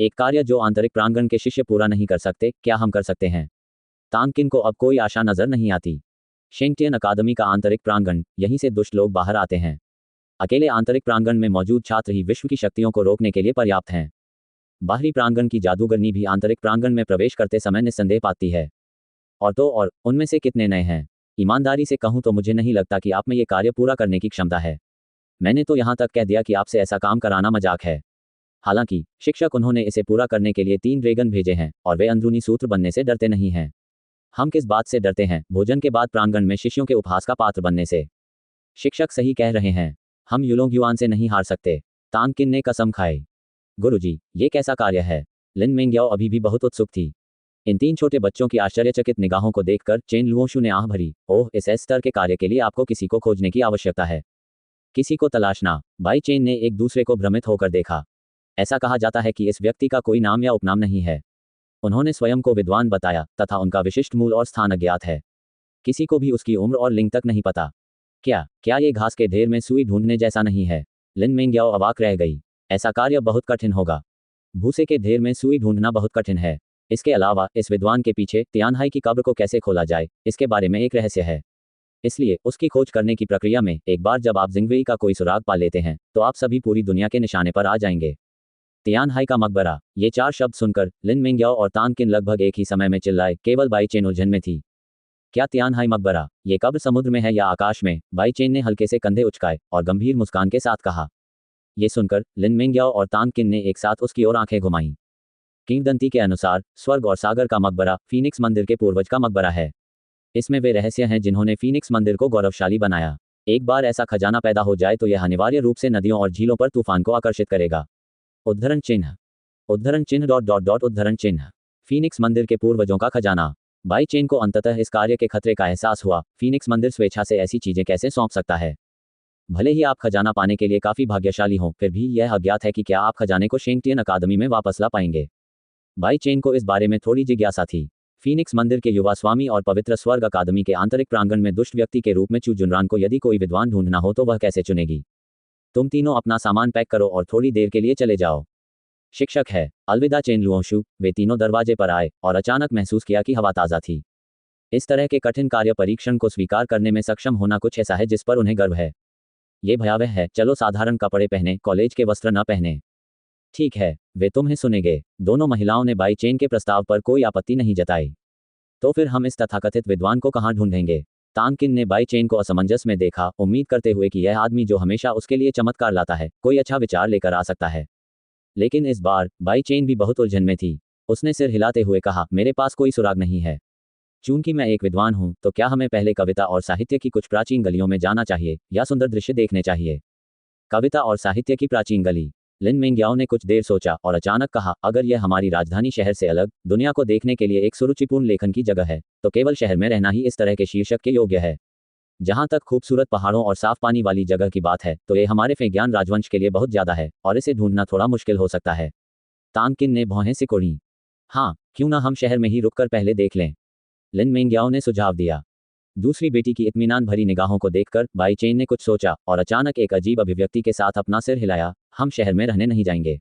एक कार्य जो आंतरिक प्रांगण के शिष्य पूरा नहीं कर सकते, क्या हम कर सकते हैं? तांगकिन को अब कोई आशा नजर नहीं आती। शेंगटियन अकादमी का आंतरिक प्रांगण, यहीं से दुष्ट लोग बाहर आते हैं। अकेले आंतरिक प्रांगण में मौजूद छात्र ही विश्व की शक्तियों को रोकने के लिए पर्याप्त हैं। बाहरी प्रांगण की जादूगरनी भी आंतरिक प्रांगण में प्रवेश करते समय निस्संदेह पाती है। और उनमें से कितने नए हैं? ईमानदारी से कहूं तो मुझे नहीं लगता कि आप में ये कार्य पूरा करने की क्षमता है। मैंने तो यहाँ तक कह दिया कि आपसे ऐसा काम कराना मजाक है। हालांकि शिक्षक उन्होंने इसे पूरा करने के लिए 3 ड्रैगन भेजे हैं और वे अंदरूनी सूत्र बनने से डरते नहीं हैं। हम किस बात से डरते हैं? भोजन के बाद प्रांगण में शिष्यों के उपहास का पात्र बनने से। शिक्षक सही कह रहे हैं। हम यूलोंग युआन से नहीं हार सकते। तांगकिन ने कसम खाई। गुरुजी, ये कैसा कार्य है? लिन मेंग्याओ अभी भी बहुत उत्सुक थी। इन 3 छोटे बच्चों की आश्चर्यचकित निगाहों को देखकर चेन लुओशु ने आह भरी। ओह, इस स्तर के कार्य के लिए आपको किसी को खोजने की आवश्यकता है। किसी को तलाशना। बाई चेन ने एक दूसरे को भ्रमित होकर देखा। ऐसा कहा जाता है कि इस व्यक्ति का कोई नाम या उपनाम नहीं है। उन्होंने स्वयं को विद्वान बताया तथा उनका विशिष्ट मूल और स्थान अज्ञात है। किसी को भी उसकी उम्र और लिंग तक नहीं पता। क्या ये घास के ढेर में सुई ढूंढने जैसा नहीं है? लिन मेंग्याओ अवाक रह गई। ऐसा कार्य बहुत कठिन होगा। भूसे के ढेर में सुई ढूंढना बहुत कठिन है। इसके अलावा इस विद्वान के पीछे तियानहाई की कब्र को कैसे खोला जाए, इसके बारे में एक रहस्य है। इसलिए उसकी खोज करने की प्रक्रिया में एक बार जब आप जिंगवेई का कोई सुराग पा लेते हैं, तो आप सभी पूरी दुनिया के निशाने पर आ जाएंगे। तियानहाई का मकबरा। ये 4 शब्द सुनकर लिन मेंग्याओ और तांगकिन लगभग एक ही समय में चिल्लाए। केवल बाई चेन उलझन में थी। क्या तियानहाई मकबरा? ये कब्र समुद्र में है या आकाश में? बाई चेन ने हल्के से कंधे उचकाए और गंभीर मुस्कान के साथ कहा। ये सुनकर लिन मेंग्याओ और तांगकिन ने एक साथ उसकी ओर आंखें घुमाईं। किंवदंती के अनुसार स्वर्ग और सागर का मकबरा फीनिक्स मंदिर के पूर्वज का मकबरा है। इसमें वे रहस्य हैं जिन्होंने फीनिक्स मंदिर को गौरवशाली बनाया। एक बार ऐसा खजाना पैदा हो जाए तो यह अनिवार्य रूप से नदियों और झीलों पर तूफान को आकर्षित करेगा। उद्धरण चिन्ह उद्धरण चिन्ह फीनिक्स मंदिर के पूर्वजों का खजाना। बाई चेन को अंततः इस कार्य के खतरे का एहसास हुआ। फीनिक्स मंदिर स्वेच्छा से ऐसी चीजें कैसे सौंप सकता है? भले ही आप खजाना पाने के लिए काफी भाग्यशाली हों, फिर भी यह अज्ञात है कि क्या आप खजाने को शेंगटियन अकादमी में वापस ला पाएंगे। बाई चेन को इस बारे में थोड़ी जिज्ञासा थी। फीनिक्स मंदिर के युवा स्वामी और पवित्र स्वर्ग अकादमी के आंतरिक प्रांगण में दुष्ट व्यक्ति के रूप में चू जुनरान को यदि कोई विद्वान ढूंढना हो तो वह कैसे चुनेगी? तुम तीनों अपना सामान पैक करो और थोड़ी देर के लिए चले जाओ। शिक्षक है। अलविदा चेन लुओशु। वे तीनों दरवाजे पर आए और अचानक महसूस किया कि हवा ताज़ा थी। इस तरह के कठिन कार्य परीक्षण को स्वीकार करने में सक्षम होना कुछ ऐसा है जिस पर उन्हें गर्व है। ये भयावह है। चलो साधारण कपड़े पहने, कॉलेज के वस्त्र न पहने। ठीक है, वे तुम्हें सुनेंगे। दोनों महिलाओं ने बाई चेन के प्रस्ताव पर कोई आपत्ति नहीं जताई। तो फिर हम इस तथाकथित विद्वान को कहाँ ढूंढेंगे? तांगकिन ने बाई चेन को असमंजस में देखा, उम्मीद करते हुए कि यह आदमी जो हमेशा उसके लिए चमत्कार लाता है, कोई अच्छा विचार लेकर आ सकता है। लेकिन इस बार बाई चेन भी बहुत उलझन में थी। उसने सिर हिलाते हुए कहा, मेरे पास कोई सुराग नहीं है। चूंकि मैं एक विद्वान हूं, तो क्या हमें पहले कविता और साहित्य की कुछ प्राचीन गलियों में जाना चाहिए या सुंदर दृश्य देखने चाहिए? कविता और साहित्य की प्राचीन गली। लिन मेंग्याओ ने कुछ देर सोचा और अचानक कहा, अगर यह हमारी राजधानी शहर से अलग दुनिया को देखने के लिए एक सुरुचिपूर्ण लेखन की जगह है, तो केवल शहर में रहना ही इस तरह के शीर्षक के योग्य है। जहां तक खूबसूरत पहाड़ों और साफ पानी वाली जगह की बात है तो ये हमारे फेग्यान राजवंश के लिए बहुत ज्यादा है और इसे ढूंढना थोड़ा मुश्किल हो सकता है। तांगकिन ने भौहें सिकोड़ी। हाँ, क्यों ना हम शहर में ही रुककर पहले देख लें, लिन मेंग्याओ ने सुझाव दिया। दूसरी बेटी की इत्मीनान भरी निगाहों को देखकर बाई चेन ने कुछ सोचा और अचानक एक अजीब अभिव्यक्ति के साथ अपना सिर हिलाया। हम शहर में रहने नहीं जाएंगे।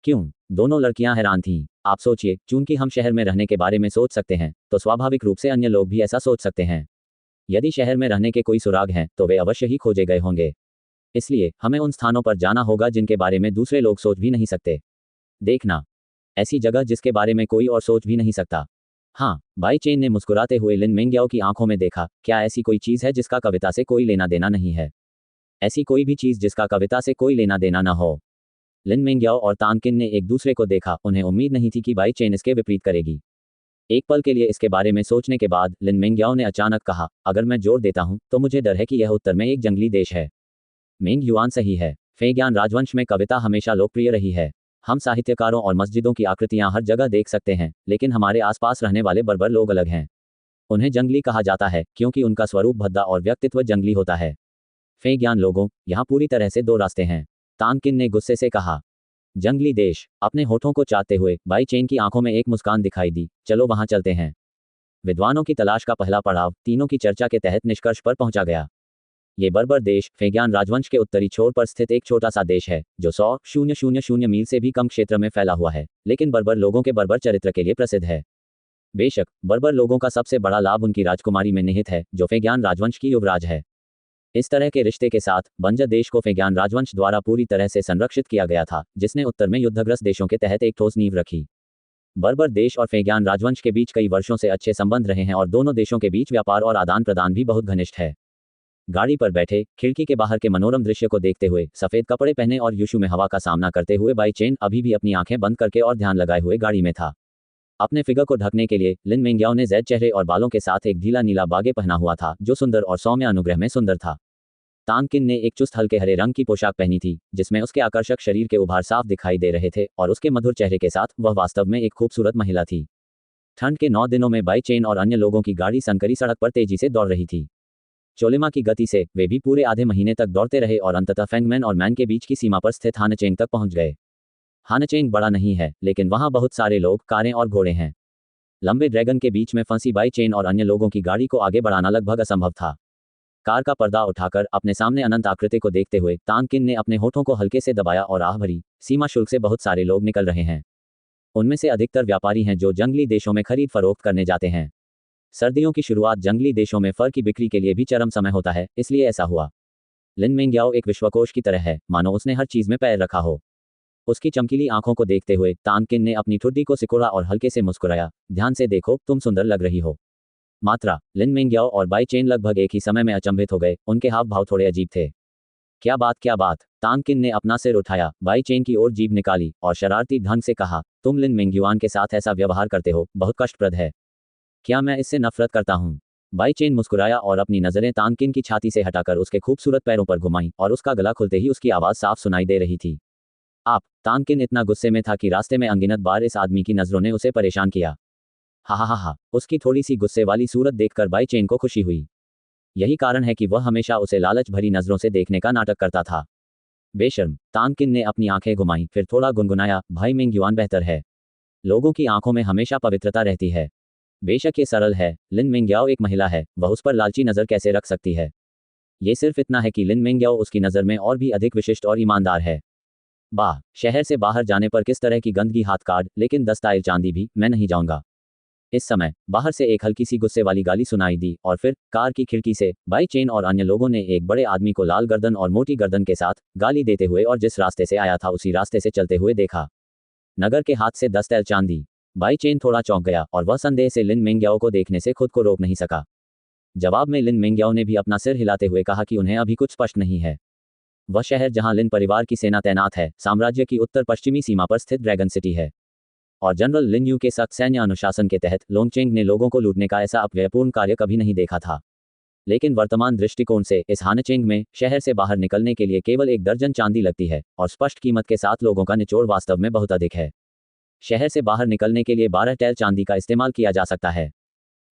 क्यों? दोनों लड़कियां हैरान थीं। आप सोचिए, चूंकि हम शहर में रहने के बारे में सोच सकते हैं तो स्वाभाविक रूप से अन्य लोग भी ऐसा सोच सकते हैं। यदि शहर में रहने के कोई सुराग हैं तो वे अवश्य ही खोजे गए होंगे। इसलिए हमें उन स्थानों पर जाना होगा जिनके बारे में दूसरे लोग सोच भी नहीं सकते। देखना, ऐसी जगह जिसके बारे में कोई और सोच भी नहीं सकता। हाँ, बाई चेन ने मुस्कुराते हुए लिन मेंग्याओ की आंखों में देखा। क्या ऐसी कोई चीज है जिसका कविता से कोई लेना देना नहीं है? ऐसी कोई भी चीज जिसका कविता से कोई लेना देना न हो। लिन मेंग्याओ और तांगकिन ने एक दूसरे को देखा। उन्हें उम्मीद नहीं थी कि बाई चेन इसके विपरीत करेगी। एक पल के लिए इसके बारे में सोचने के बाद लिन मेंग्याओ ने अचानक कहा, अगर मैं जोर देता हूं तो मुझे डर है कि यह उत्तर में एक जंगली देश है। मेंग युआन सही है। फेग्यान राजवंश में कविता हमेशा लोकप्रिय रही है। हम साहित्यकारों और मस्जिदों की आकृतियां हर जगह देख सकते हैं, लेकिन हमारे आसपास रहने वाले बर्बर लोग अलग हैं। उन्हें जंगली कहा जाता है क्योंकि उनका स्वरूप भद्दा और व्यक्तित्व जंगली होता है। फेग्यान लोगों, यहाँ पूरी तरह से दो रास्ते हैं, तांगकिन ने गुस्से से कहा। जंगली देश? अपने होठों को चाटते हुए बाई चेन की आंखों में एक मुस्कान दिखाई दी। चलो वहां चलते हैं। विद्वानों की तलाश का पहला पड़ाव तीनों की चर्चा के तहत निष्कर्ष पर पहुंचा गया। ये बर्बर देश फेग्यान राजवंश के उत्तरी छोर पर स्थित एक छोटा सा देश है जो 100,000 मील से भी कम क्षेत्र में फैला हुआ है, लेकिन बर्बर लोगों के बर्बर चरित्र के लिए प्रसिद्ध है। बेशक, बर्बर लोगों का सबसे बड़ा लाभ उनकी राजकुमारी में निहित है जो फेग्यान राजवंश की युवराज है। इस तरह के रिश्ते के साथ बंजर देश को फेग्यान राजवंश द्वारा पूरी तरह से संरक्षित किया गया था, जिसने उत्तर में युद्धग्रस्त देशों के तहत एक ठोस नींव रखी। बर्बर देश और फेग्यान राजवंश के बीच कई वर्षों से अच्छे संबंध रहे हैं और दोनों देशों के बीच व्यापार और आदान प्रदान भी बहुत घनिष्ठ है। गाड़ी पर बैठे, खिड़की के बाहर के मनोरम दृश्य को देखते हुए, सफेद कपड़े पहने और युशु में हवा का सामना करते हुए बाई चेन अभी भी अपनी आंखें बंद करके और ध्यान लगाए हुए गाड़ी में था। अपने फिगर को ढकने के लिए लिन मेंग्याओ ने जैद चेहरे और बालों के साथ एक ढीला नीला बागे पहना हुआ था जो सुंदर और सौम्य अनुग्रह में सुंदर था। तांगकिन ने एक चुस्त हल्के हरे रंग की पोशाक पहनी थी जिसमें उसके आकर्षक शरीर के उभार साफ दिखाई दे रहे थे और उसके मधुर चेहरे के साथ वह वास्तव में एक खूबसूरत महिला थी। ठंड के 9 दिनों में बाई चेन और अन्य लोगों की गाड़ी संकरी सड़क पर तेजी से दौड़ रही थी। चोलेमा की गति से वे भी पूरे आधे महीने तक दौड़ते रहे और अंततः फेंगमैन और मैन के बीच की सीमा पर स्थित हानचेंग तक पहुंच गए। हानचेंग बड़ा नहीं है, लेकिन वहां बहुत सारे लोग, कारें और घोड़े हैं। लंबे ड्रैगन के बीच में फंसी बाई चेन और अन्य लोगों की गाड़ी को आगे बढ़ाना लगभग असंभव था। कार का पर्दा उठाकर अपने सामने अनंत आकृति को देखते हुए तांगकिन ने अपने होठों को हल्के से दबाया और आह भरी। सीमा शुल्क से बहुत सारे लोग निकल रहे हैं। उनमें से अधिकतर व्यापारी हैं जो जंगली देशों में खरीद फरोख्त करने जाते हैं। सर्दियों की शुरुआत जंगली देशों में फर की बिक्री के लिए भी चरम समय होता है, इसलिए ऐसा हुआ। लिन मेंग्याओ एक विश्वकोश की तरह है, मानो उसने हर चीज में पैर रखा हो। उसकी चमकीली आंखों को देखते हुए तांगकिन ने अपनी ठुड्डी को सिकोड़ा और हल्के से मुस्कुराया। ध्यान से देखो, तुम सुंदर लग रही हो। मात्रा। लिन मेंग्याओ और बाई चेन लगभग एक ही समय में अचंभित हो गए। उनके हाव भाव थोड़े अजीब थे। क्या बात, क्या बात? तांगकिन ने अपना सिर उठाया, बाई चेन की ओर जीभ निकाली और शरारती ढंग से कहा, तुम लिन मेंग्युआन के साथ ऐसा व्यवहार करते हो, बहुत कष्टप्रद है। क्या मैं इससे नफरत करता हूँ? बाई चेन मुस्कुराया और अपनी नजरें तांगकिन की छाती से हटाकर उसके खूबसूरत पैरों पर घुमाई और उसका गला खुलते ही उसकी आवाज साफ सुनाई दे रही थी। आप? तांगकिन इतना गुस्से में था कि रास्ते में अनगिनत बार इस आदमी की नजरों ने उसे परेशान किया। हा हा हा हा। उसकी थोड़ी सी गुस्से वाली सूरत देखकर बाई चेन को खुशी हुई। यही कारण है कि वह हमेशा उसे लालच भरी नजरों से देखने का नाटक करता था। बेशर्म। तांगकिन ने अपनी आंखें घुमाई, फिर थोड़ा गुनगुनाया, भाई मेंग्युआन बेहतर है। लोगों की आंखों में हमेशा पवित्रता रहती है। बेशक ये सरल है, लिन मेंग्याओ एक महिला है, वह उस पर लालची नजर कैसे रख सकती है? ये सिर्फ इतना है कि लिन मेंग्याओ उसकी नजर में और भी अधिक विशिष्ट और ईमानदार है। वाह, शहर से बाहर जाने पर किस तरह की गंदगी हाथ काट, लेकिन दस्ताइल चांदी भी, मैं नहीं जाऊंगा। इस समय बाहर से एक हल्की सी गुस्से वाली गाली सुनाई दी और फिर कार की खिड़की से बाई चेन और अन्य लोगों ने एक बड़े आदमी को लाल गर्दन और मोटी गर्दन के साथ गाली देते हुए और जिस रास्ते से आया था उसी रास्ते से चलते हुए देखा। नगर के हाथ से 10 तैल चांदी। बाई चेन थोड़ा चौंक गया और वह संदेह से लिन मेंग्याओ को देखने से खुद को रोक नहीं सका। जवाब में लिन मेंग्याओ ने भी अपना सिर हिलाते हुए कहा कि उन्हें अभी कुछ स्पष्ट नहीं है। वह शहर जहां लिन परिवार की सेना तैनात है, साम्राज्य की उत्तर पश्चिमी सीमा पर स्थित ड्रैगन सिटी है। और जनरल लिन यू के सख्त सैन्य अनुशासन के तहत लोंगचेंग ने लोगों को लूटने का ऐसा अपव्ययपूर्ण कार्य कभी नहीं देखा था। लेकिन वर्तमान दृष्टिकोण से इस हानचेंग में शहर से बाहर निकलने के लिए केवल 1 दर्जन चांदी लगती है और स्पष्ट कीमत के साथ लोगों का निचोड़ वास्तव में बहुत अधिक है। शहर से बाहर निकलने के लिए 12 टैल चांदी का इस्तेमाल किया जा सकता है।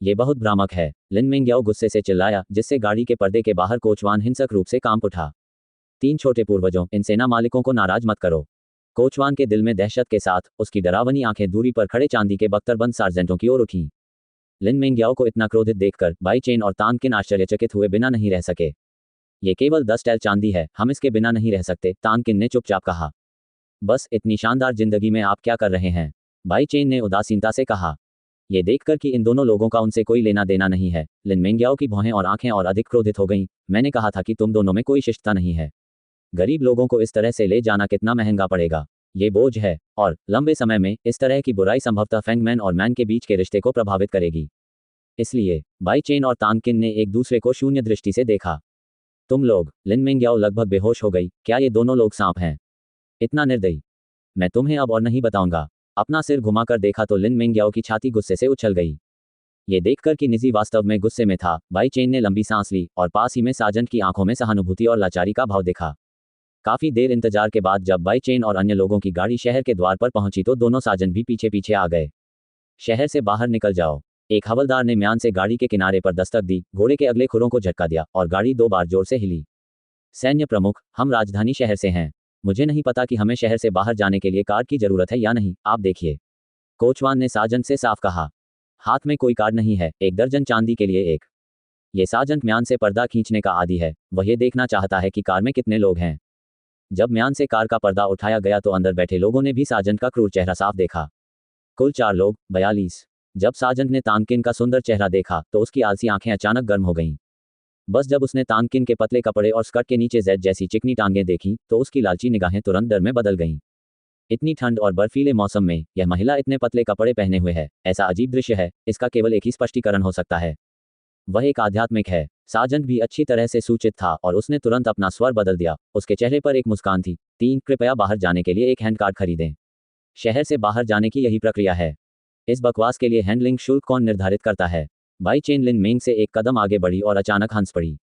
ये बहुत भ्रामक है, लिन मिंग्याओ गुस्से से चिल्लाया, जिससे गाड़ी के पर्दे के बाहर कोचवान हिंसक रूप से कांप उठा। 3 छोटे पूर्वजों, इन सेना मालिकों को नाराज मत करो। कोचवान के दिल में दहशत के साथ उसकी डरावनी आंखें दूरी पर खड़े चांदी के बख्तरबंद सार्जेंटों की ओर उठीं। लिन मिंग्याओ को इतना क्रोधित देखकर बाई चेन और तांग किन आश्चर्यचकित हुए बिना नहीं रह सके। ये केवल 10 टैल चांदी है, हम इसके बिना नहीं रह सकते, तांग किन ने चुपचाप कहा। बस इतनी शानदार जिंदगी में आप क्या कर रहे हैं? बाई चेन ने उदासीनता से कहा। ये देखकर कि इन दोनों लोगों का उनसे कोई लेना देना नहीं है, लिन मिंग्याओ की भौहें और आंखें और अधिक क्रोधित हो गईं। मैंने कहा था कि तुम दोनों में कोई शिष्टता नहीं है। गरीब लोगों को इस तरह से ले जाना कितना महंगा पड़ेगा। ये बोझ है, और लंबे समय में इस तरह की बुराई संभवतः फेंगमैन और मैन के बीच के रिश्ते को प्रभावित करेगी। इसलिए बाई चेन और तांग किन ने एक दूसरे को शून्य दृष्टि से देखा। तुम लोग, लिन मिंग्याओ लगभग बेहोश हो गई, क्या ये दोनों लोग सांप हैं? इतना निर्दयी। मैं तुम्हें अब और नहीं बताऊंगा। अपना सिर घुमाकर देखा तो लिन मिंग्याओ की छाती गुस्से से उछल गई। ये देखकर कि निजी वास्तव में गुस्से में था, बाई चेन ने लंबी सांस ली और पास ही में साजन की आंखों में सहानुभूति और लाचारी का भाव देखा। काफी देर इंतजार के बाद जब बाई चेन और अन्य लोगों की गाड़ी शहर के द्वार पर पहुंची तो दोनों साजन भी पीछे पीछे आ गए। शहर से बाहर निकल जाओ, एक हवलदार ने म्यान से गाड़ी के किनारे पर दस्तक दी, घोड़े के अगले खुरों को झटका दिया और गाड़ी 2 बार जोर से हिली। सैन्य प्रमुख, हम राजधानी शहर से हैं। मुझे नहीं पता कि हमें शहर से बाहर जाने के लिए कार की जरूरत है या नहीं, आप देखिए, कोचवान ने साजन से साफ कहा। हाथ में कोई कार नहीं है, 1 दर्जन चांदी के लिए एक। ये साजंट म्यान से पर्दा खींचने का आदी है, वह ये देखना चाहता है कि कार में कितने लोग हैं। जब म्यान से कार का पर्दा उठाया गया तो अंदर बैठे लोगों ने भी साजंट का क्रूर चेहरा साफ देखा। कुल 4 लोग, 42। जब साजंट ने तांगकिन का सुंदर चेहरा देखा तो उसकी आलसी आंखें अचानक गर्म हो गईं। बस जब उसने तांगकिन के पतले कपड़े और स्कर्ट के नीचे जेड जैसी चिकनी टांगें देखीं तो उसकी लालची निगाहें तुरंत डर में बदल गईं। इतनी ठंड और बर्फीले मौसम में यह महिला इतने पतले कपड़े पहने हुए है, ऐसा अजीब दृश्य है, इसका केवल एक ही स्पष्टीकरण हो सकता है। वह एक आध्यात्मिक है। साजंट भी अच्छी तरह से सूचित था और उसने तुरंत अपना स्वर बदल दिया। उसके चेहरे पर एक मुस्कान थी। 3, कृपया बाहर जाने के लिए एक हैंड कार्ड खरीदें। शहर से बाहर जाने की यही प्रक्रिया है। इस बकवास के लिए हैंडलिंग शुल्क कौन निर्धारित करता है? बाई चेन लिन मिंग से एक कदम आगे बढ़ी और अचानक हंस पड़ी।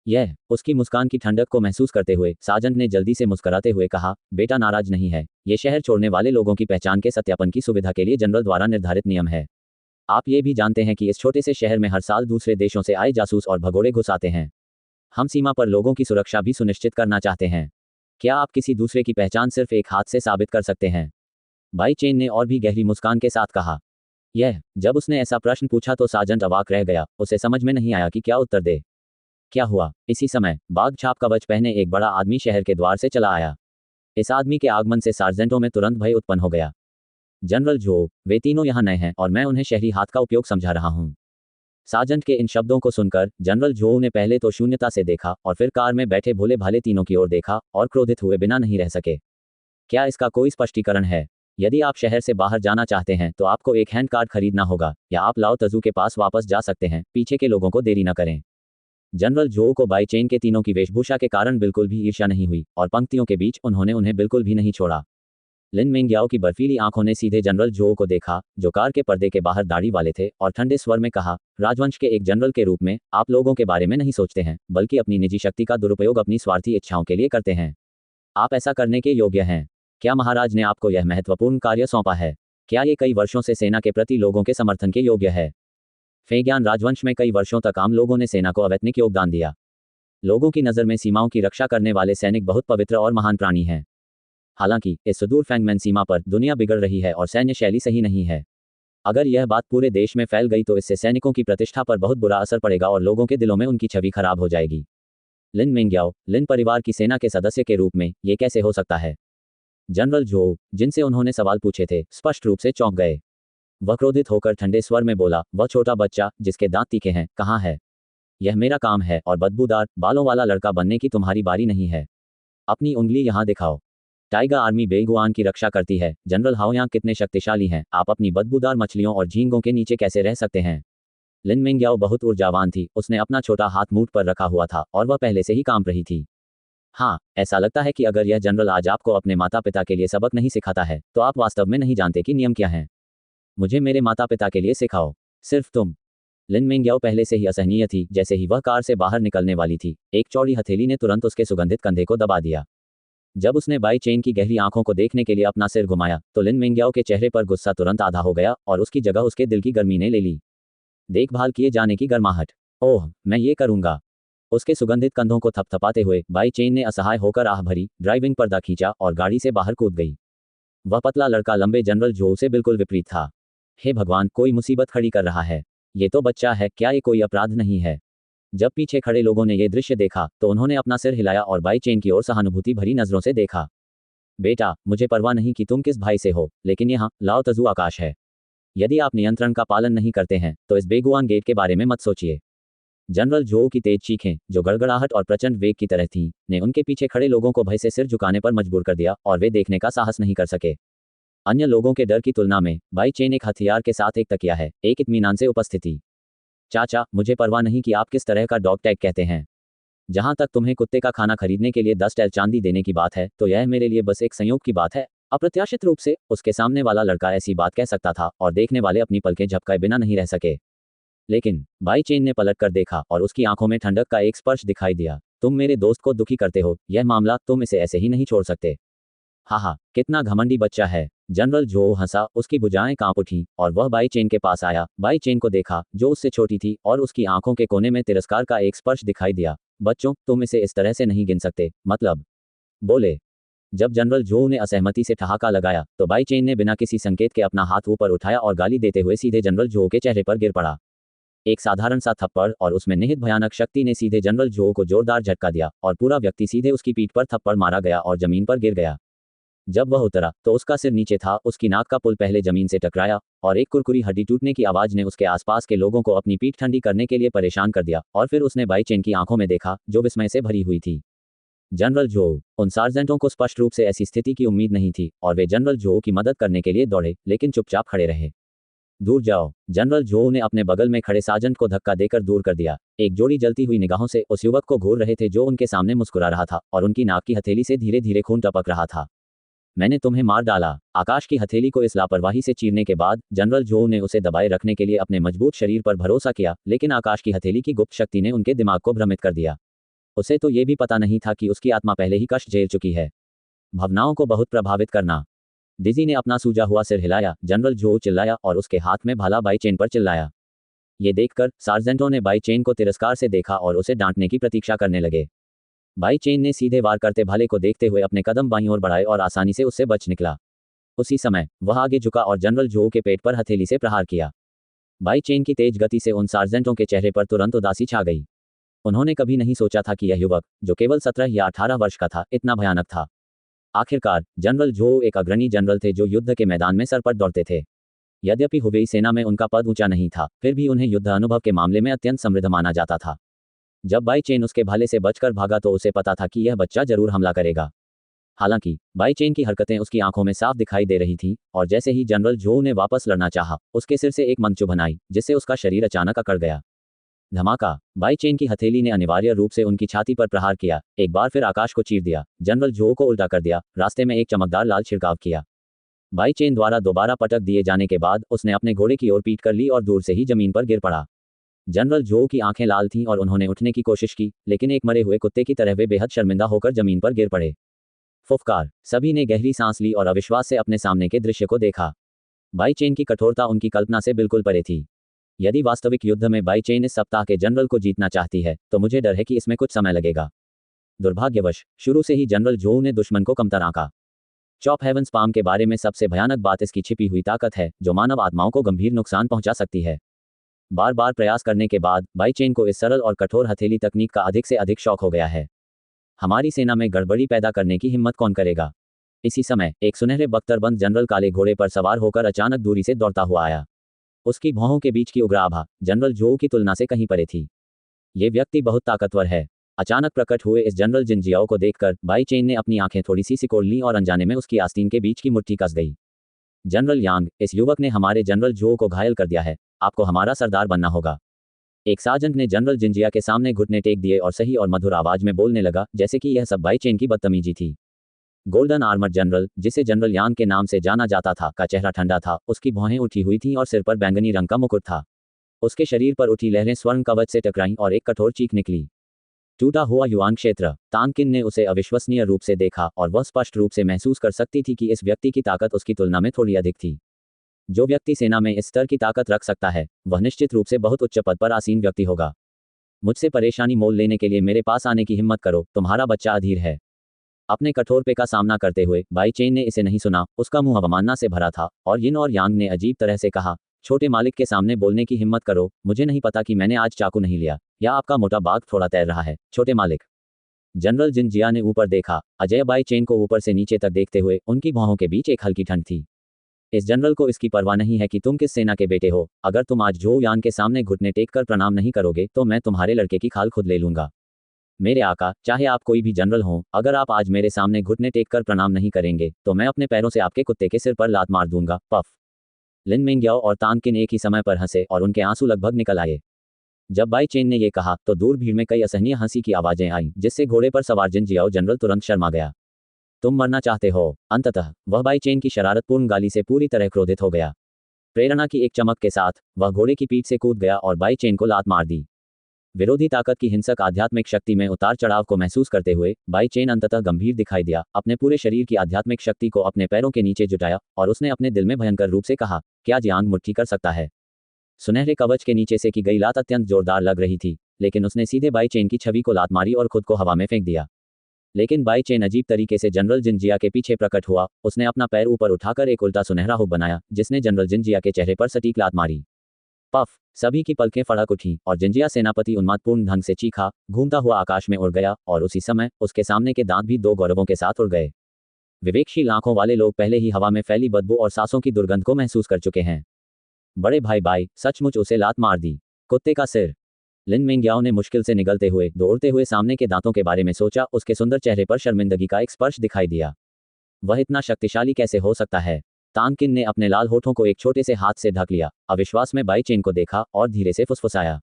यह उसकी मुस्कान की ठंडक को महसूस करते हुए साजंट ने जल्दी से मुस्कुराते हुए कहा, बेटा नाराज नहीं है, ये शहर छोड़ने वाले लोगों की पहचान के सत्यापन की सुविधा के लिए जनरल द्वारा निर्धारित नियम है। आप ये भी जानते हैं कि इस छोटे से शहर में हर साल दूसरे देशों से आए जासूस और भगोड़े घुस आते हैं। हम सीमा पर लोगों की सुरक्षा भी सुनिश्चित करना चाहते हैं। क्या आप किसी दूसरे की पहचान सिर्फ एक हाथ से साबित कर सकते हैं? बाई चेन ने और भी गहरी मुस्कान के साथ कहा। जब उसने ऐसा प्रश्न पूछा तो साजंट अवाक रह गया, उसे समझ में नहीं आया कि क्या उत्तर दे। क्या हुआ? इसी समय बाघ छाप कवच पहने एक बड़ा आदमी शहर के द्वार से चला आया। इस आदमी के आगमन से सार्जेंटों में तुरंत भय उत्पन्न हो गया। जनरल जो, वे तीनों यहाँ नए हैं और मैं उन्हें शहरी हाथ का उपयोग समझा रहा हूँ। साजंट के इन शब्दों को सुनकर जनरल जो ने पहले तो शून्यता से देखा और फिर कार में बैठे भोले भाले तीनों की ओर देखा और क्रोधित हुए बिना नहीं रह सके। क्या इसका कोई स्पष्टीकरण है? यदि आप शहर से बाहर जाना चाहते हैं तो आपको एक हैंड कार्ड खरीदना होगा, या आप लाओ तजू के पास वापस जा सकते हैं। पीछे के लोगों को देरी न करें। जनरल जो को बाई चेन के तीनों की वेशभूषा के कारण बिल्कुल भी ईर्ष्या नहीं हुई और पंक्तियों के बीच उन्होंने उन्हें बिल्कुल भी नहीं छोड़ा। लिन मिंग्याओ की बर्फीली आंखों ने सीधे जनरल जो को देखा, जो कार के पर्दे के बाहर दाढ़ी वाले थे, और ठंडे स्वर में कहा, राजवंश के एक जनरल के रूप में आप लोगों के बारे में नहीं सोचते हैं, बल्कि अपनी निजी शक्ति का दुरुपयोग अपनी स्वार्थी इच्छाओं के लिए करते हैं। आप ऐसा करने के योग्य हैं। क्या महाराज ने आपको यह महत्वपूर्ण कार्य सौंपा है? क्या ये कई वर्षों से सेना के प्रति लोगों के समर्थन के योग्य है? फेग्यान राजवंश में कई वर्षों तक आम लोगों ने सेना को अवैतनिक योगदान दिया। लोगों की नज़र में सीमाओं की रक्षा करने वाले सैनिक बहुत पवित्र और महान प्राणी हैं। हालांकि इस सुदूर फेंगमैन सीमा पर दुनिया बिगड़ रही है और सैन्य शैली सही नहीं है। अगर यह बात पूरे देश में फैल गई तो इससे सैनिकों की प्रतिष्ठा पर बहुत बुरा असर पड़ेगा और लोगों के दिलों में उनकी छवि खराब हो जाएगी। लिन मिंग्याओ, लिन परिवार की सेना के सदस्य के रूप में ये कैसे हो सकता है? जनरल जो, जिनसे उन्होंने सवाल पूछे थे, स्पष्ट रूप से चौंक गए। वह क्रोधित होकर ठंडे स्वर में बोला, वह छोटा बच्चा जिसके दांत तीखे हैं, कहाँ है? यह मेरा काम है और बदबूदार बालों वाला लड़का बनने की तुम्हारी बारी नहीं है। अपनी उंगली यहाँ दिखाओ। टाइगर आर्मी बेगुआन की रक्षा करती है। जनरल हाओयांग कितने शक्तिशाली हैं, आप अपनी बदबूदार मछलियों और झींगों के नीचे कैसे रह सकते हैं? लिन मिंग्याओ बहुत ऊर्जावान थी, उसने अपना छोटा हाथ मूठ पर रखा हुआ था और वह पहले से ही कांप रही थी। हाँ, ऐसा लगता है कि अगर यह जनरल आज आपको अपने माता पिता के लिए सबक नहीं सिखाता है तो आप वास्तव में नहीं जानते कि नियम क्या हैं। मुझे मेरे माता पिता के लिए सिखाओ, सिर्फ तुम। लिन मिंग्याओ पहले से ही असहनीय थी। जैसे ही वह कार से बाहर निकलने वाली थी, एक चौड़ी हथेली ने तुरंत उसके सुगंधित कंधे को दबा दिया। जब उसने बाई चेन की गहरी आंखों को देखने के लिए अपना सिर घुमाया तो लिन मिंग्याओ के चेहरे पर गुस्सा तुरंत आधा हो गया और उसकी जगह उसके दिल की गर्मी ने ले ली। देखभाल किए जाने की गर्माहट। ओह, मैं ये करूंगा। उसके सुगंधित कंधों को थपथपाते हुए बाई चेन ने असहाय होकर आह भरी, ड्राइविंग पर्दा खींचा और गाड़ी से बाहर कूद गई। वह पतला लड़का लंबे जनरल जो से बिल्कुल विपरीत था। हे भगवान, कोई मुसीबत खड़ी कर रहा है। ये तो बच्चा है, क्या ये कोई अपराध नहीं है? जब पीछे खड़े लोगों ने यह दृश्य देखा तो उन्होंने अपना सिर हिलाया और बाई चेन की ओर सहानुभूति भरी नजरों से देखा। बेटा, मुझे परवाह नहीं कि तुम किस भाई से हो, लेकिन यहाँ लाओ तजु आकाश है। यदि आप नियंत्रण का पालन नहीं करते हैं तो इस बेगुआन गेट के बारे में मत सोचिए। जनरल जो की तेज चीखें, जो गड़गड़ाहट और प्रचंड वेग की तरह थीं, ने उनके पीछे खड़े लोगों को भय से सिर झुकाने पर मजबूर कर दिया और वे देखने का साहस नहीं कर सके। अन्य लोगों के डर की तुलना में बाई चेन एक हथियार के साथ एक तकिया है, एक इत्मीनान से उपस्थिति। चाचा, मुझे परवाह नहीं कि आप किस तरह का डॉग टैग कहते हैं। जहां तक तुम्हें कुत्ते का खाना खरीदने के लिए 10 टैल चांदी देने की बात है तो यह मेरे लिए बस एक संयोग की बात है। अप्रत्याशित रूप से उसके सामने वाला लड़का ऐसी बात कह सकता था और देखने वाले अपनी पलकें झपकाए बिना नहीं रह सके। लेकिन बाई चेन ने पलट कर देखा और उसकी आंखों में ठंडक का एक स्पर्श दिखाई दिया। तुम मेरे दोस्त को दुखी करते हो, यह मामला तुम इसे ऐसे ही नहीं छोड़ सकते। हा, कितना घमंडी बच्चा है। जनरल जो हंसा, उसकी भुजाएं कांप उठी और वह बाई चेन के पास आया। बाई चेन को देखा जो उससे छोटी थी और उसकी आंखों के कोने में तिरस्कार का एक स्पर्श दिखाई दिया। बच्चों, तुम इसे इस तरह से नहीं गिन सकते, मतलब बोले। जब जनरल जो ने असहमति से ठहाका लगाया तो बाई चेन ने बिना किसी संकेत के अपना हाथ ऊपर उठाया और गाली देते हुए सीधे जनरल जो के चेहरे पर गिर पड़ा। एक साधारण सा थप्पड़ और उसमें निहित भयानक शक्ति ने सीधे जनरल जो को जोरदार झटका दिया और पूरा व्यक्ति सीधे उसकी पीठ पर थप्पड़ मारा गया और जमीन पर गिर गया। जब वह उतरा तो उसका सिर नीचे था, उसकी नाक का पुल पहले जमीन से टकराया और एक कुरकुरी हड्डी टूटने की आवाज ने उसके आसपास के लोगों को अपनी पीठ ठंडी करने के लिए परेशान कर दिया और फिर उसने बाई चेन की आंखों में देखा जो विस्मय से भरी हुई थी। जनरल जो, उन सार्जेंटों को स्पष्ट रूप से ऐसी स्थिति की उम्मीद नहीं थी और वे जनरल जो की मदद करने के लिए दौड़े, लेकिन चुपचाप खड़े रहे। दूर जाओ, जनरल जो ने अपने बगल में खड़े सार्जेंट को धक्का देकर दूर कर दिया। एक जोड़ी जलती हुई निगाहों से उस युवक को घूर रहे थे जो उनके सामने मुस्कुरा रहा था और उनकी नाक की हथेली से धीरे धीरे खून टपक रहा था। मैंने तुम्हें मार डाला। आकाश की हथेली को इस लापरवाही से चीरने के बाद जनरल जो ने उसे दबाए रखने के लिए अपने मजबूत शरीर पर भरोसा किया, लेकिन आकाश की हथेली की गुप्त शक्ति ने उनके दिमाग को भ्रमित कर दिया। उसे तो ये भी पता नहीं था कि उसकी आत्मा पहले ही कष्ट झेल चुकी है। भावनाओं को बहुत प्रभावित करना। डिजी ने अपना सूजा हुआ सिर हिलाया। जनरल जो चिल्लाया और उसके हाथ में भाला बाई चेन पर चिल्लाया। ये देखकर सार्जेंटों ने बाई चेन को तिरस्कार से देखा और उसे डांटने की प्रतीक्षा करने लगे। बाई चेन ने सीधे वार करते भाले को देखते हुए अपने कदम बाईं ओर बढ़ाए और आसानी से उससे बच निकला। उसी समय वह आगे झुका और जनरल जो के पेट पर हथेली से प्रहार किया। बाई चेन की तेज गति से उन सार्जेंटों के चेहरे पर तुरंत उदासी छा गई। उन्होंने कभी नहीं सोचा था कि यह युवक, जो केवल 17 या 18 वर्ष का था, इतना भयानक था। आखिरकार जनरल जो एक अग्रणी जनरल थे जो युद्ध के मैदान में सरपट दौड़ते थे। यद्यपि हुवेई सेना में उनका पद ऊंचा नहीं था, फिर भी उन्हें युद्ध अनुभव के मामले में अत्यंत समृद्ध माना जाता था। जब बाई चेन उसके भाले से बचकर भागा तो उसे पता था कि यह बच्चा जरूर हमला करेगा। हालांकि बाई चेन की हरकतें उसकी आंखों में साफ दिखाई दे रही थीं और जैसे ही जनरल जो ने वापस लड़ना चाहा, उसके सिर से एक मंद चुभन आई जिससे उसका शरीर अचानक अकड़ गया। धमाका। बाई चेन की हथेली ने अनिवार्य रूप से उनकी छाती पर प्रहार किया, एक बार फिर आकाश को चीर दिया, जनरल जो को उल्टा कर दिया, रास्ते में एक चमकदार लाल छिड़काव किया। बाई चेन द्वारा दोबारा पटक दिए जाने के बाद उसने अपने घोड़े की ओर पीट कर ली और दूर से ही जमीन पर गिर पड़ा। जनरल जो की आंखें लाल थीं और उन्होंने उठने की कोशिश की, लेकिन एक मरे हुए कुत्ते की तरह वे बेहद शर्मिंदा होकर जमीन पर गिर पड़े। फुफकार। सभी ने गहरी सांस ली और अविश्वास से अपने सामने के दृश्य को देखा। बाई चेन की कठोरता उनकी कल्पना से बिल्कुल परे थी। यदि वास्तविक युद्ध में बाई चेन इस सप्ताह के जनरल को जीतना चाहती है तो मुझे डर है कि इसमें कुछ समय लगेगा। दुर्भाग्यवश शुरू से ही जनरल जो ने दुश्मन को कमतर आंका। चॉप हेवन स्पाम के बारे में सबसे भयानक बात इसकी छिपी हुई ताकत है जो मानव आत्माओं को गंभीर नुकसान पहुंचा सकती है। बार बार प्रयास करने के बाद बाई चेन को इस सरल और कठोर हथेली तकनीक का अधिक से अधिक शौक हो गया है। हमारी सेना में गड़बड़ी पैदा करने की हिम्मत कौन करेगा? इसी समय एक सुनहरे बख्तरबंद जनरल काले घोड़े पर सवार होकर अचानक दूरी से दौड़ता हुआ आया। उसकी भौहों के बीच की उग्र आभा जनरल जो की तुलना से कहीं परे थी। ये व्यक्ति बहुत ताकतवर है। अचानक प्रकट हुए इस जनरल जिनजियाओ को देखकर बाई चेन ने अपनी आंखें थोड़ी सी सिकोड़ लीं और अनजाने में उसकी आस्तीन के बीच की मुट्ठी कस गई। जनरल यांग, इस युवक ने हमारे जनरल जो को घायल कर दिया है, आपको हमारा सरदार बनना होगा। एक सार्जेंट ने जनरल जिनजिया के सामने घुटने टेक दिए और सही और मधुर आवाज में बोलने लगा जैसे कि यह सब बाई चेन की बदतमीजी थी। गोल्डन आर्मर्ड जनरल, जिसे जनरल यांग के नाम से जाना जाता था, का चेहरा ठंडा था, उसकी भौहें उठी हुई थीं और सिर पर बैंगनी रंग का मुकुट था। उसके शरीर पर उठी लहरें स्वर्ण कवच से टकराईं और एक कठोर चीख निकली। टूटा हुआ युआन क्षेत्र। तांगकिन ने उसे अविश्वसनीय रूप से देखा और वह स्पष्ट रूप से महसूस कर सकती थी कि इस व्यक्ति की ताकत उसकी तुलना में थोड़ी अधिक थी। जो व्यक्ति सेना में इस स्तर की ताकत रख सकता है वह निश्चित रूप से बहुत उच्च पद पर आसीन व्यक्ति होगा। मुझसे परेशानी मोल लेने के लिए मेरे पास आने की हिम्मत करो, तुम्हारा बच्चा अधीर है। अपने कठोर पे का सामना करते हुए बाई चेन ने इसे नहीं सुना। उसका मुंह अवमानना से भरा था और यिन और यांग ने अजीब तरह से कहा, छोटे मालिक के सामने बोलने की हिम्मत करो, मुझे नहीं पता कि मैंने आज चाकू नहीं लिया या आपका मोटा बाघ थोड़ा तैर रहा है, छोटे मालिक। जनरल जिनजिया ने ऊपर देखा। अजय बाई चेन को ऊपर से नीचे तक देखते हुए उनकी भौहों के बीच एक हल्की ठंड थी। इस जनरल को इसकी परवाह नहीं है कि तुम किस सेना के बेटे हो। अगर तुम आज झोउ यान के सामने घुटने टेक कर प्रणाम नहीं करोगे तो मैं तुम्हारे लड़के की खाल खुद ले लूंगा। मेरे आका, चाहे आप कोई भी जनरल हो, अगर आप आज मेरे सामने घुटने टेक कर प्रणाम नहीं करेंगे तो मैं अपने पैरों से आपके कुत्ते के सिर पर लात मार दूंगा। पफ। लिन मिंग्याओ और तांग किन एक ही समय पर हंसे और उनके आंसू लगभग निकल आए। जब बाई चेन ने यह कहा तो दूर भीड़ में कई असहनीय हंसी की आवाजें आईं, जिससे घोड़े पर सवार जिनजियाओ जनरल तुरंत शर्मा गया। तुम मरना चाहते हो? अंततः वह बाई चेन की शरारतपूर्ण गाली से पूरी तरह क्रोधित हो गया। प्रेरणा की एक चमक के साथ वह घोड़े की पीठ से कूद गया और बाई चेन को लात मार दी। विरोधी ताकत की हिंसक आध्यात्मिक शक्ति में उतार चढ़ाव को महसूस करते हुए बाई चेन अंततः गंभीर दिखाई दिया। अपने पूरे शरीर की आध्यात्मिक शक्ति को अपने पैरों के नीचे जुटाया और उसने अपने दिल में भयंकर रूप से कहा, क्या जियांग मुट्ठी कर सकता है? सुनहरे कवच के नीचे से की गई लात अत्यंत जोरदार लग रही थी, लेकिन उसने सीधे बाई चेन की छवि को लात मारी और खुद को हवा में फेंक दिया। लेकिन बाई चेन अजीब तरीके से जनरल जिनजिया के पीछे प्रकट हुआ। उसने अपना पैर ऊपर उठाकर एक उल्टा सुनहरा हुक बनाया, जिसने जनरल जिनजिया के चेहरे पर सटीक लात मारी। पफ। सभी की पलकें फड़क उठी और जिनजिया सेनापति उन्मादपूर्ण ढंग से चीखा, घूमता हुआ आकाश में उड़ गया और उसी समय उसके सामने के दांत भी दो गौरवों के साथ उड़ गए। विवेकशील आंखों वाले लोग पहले ही हवा में फैली बदबू और सांसों की दुर्गंध को महसूस कर चुके हैं। बड़े भाई बाई, सचमुच उसे लात मार दी। कुत्ते का सिर। लिन मिंग्याओ ने मुश्किल से निगलते हुए दौड़ते हुए सामने के दांतों के बारे में सोचा। उसके सुंदर चेहरे पर शर्मिंदगी का एक स्पर्श दिखाई दिया। वह इतना शक्तिशाली कैसे हो सकता है? तांग किन ने अपने लाल होठों को एक छोटे से हाथ से ढक लिया, अविश्वास में बाई चेन को देखा और धीरे से फुसफुसाया।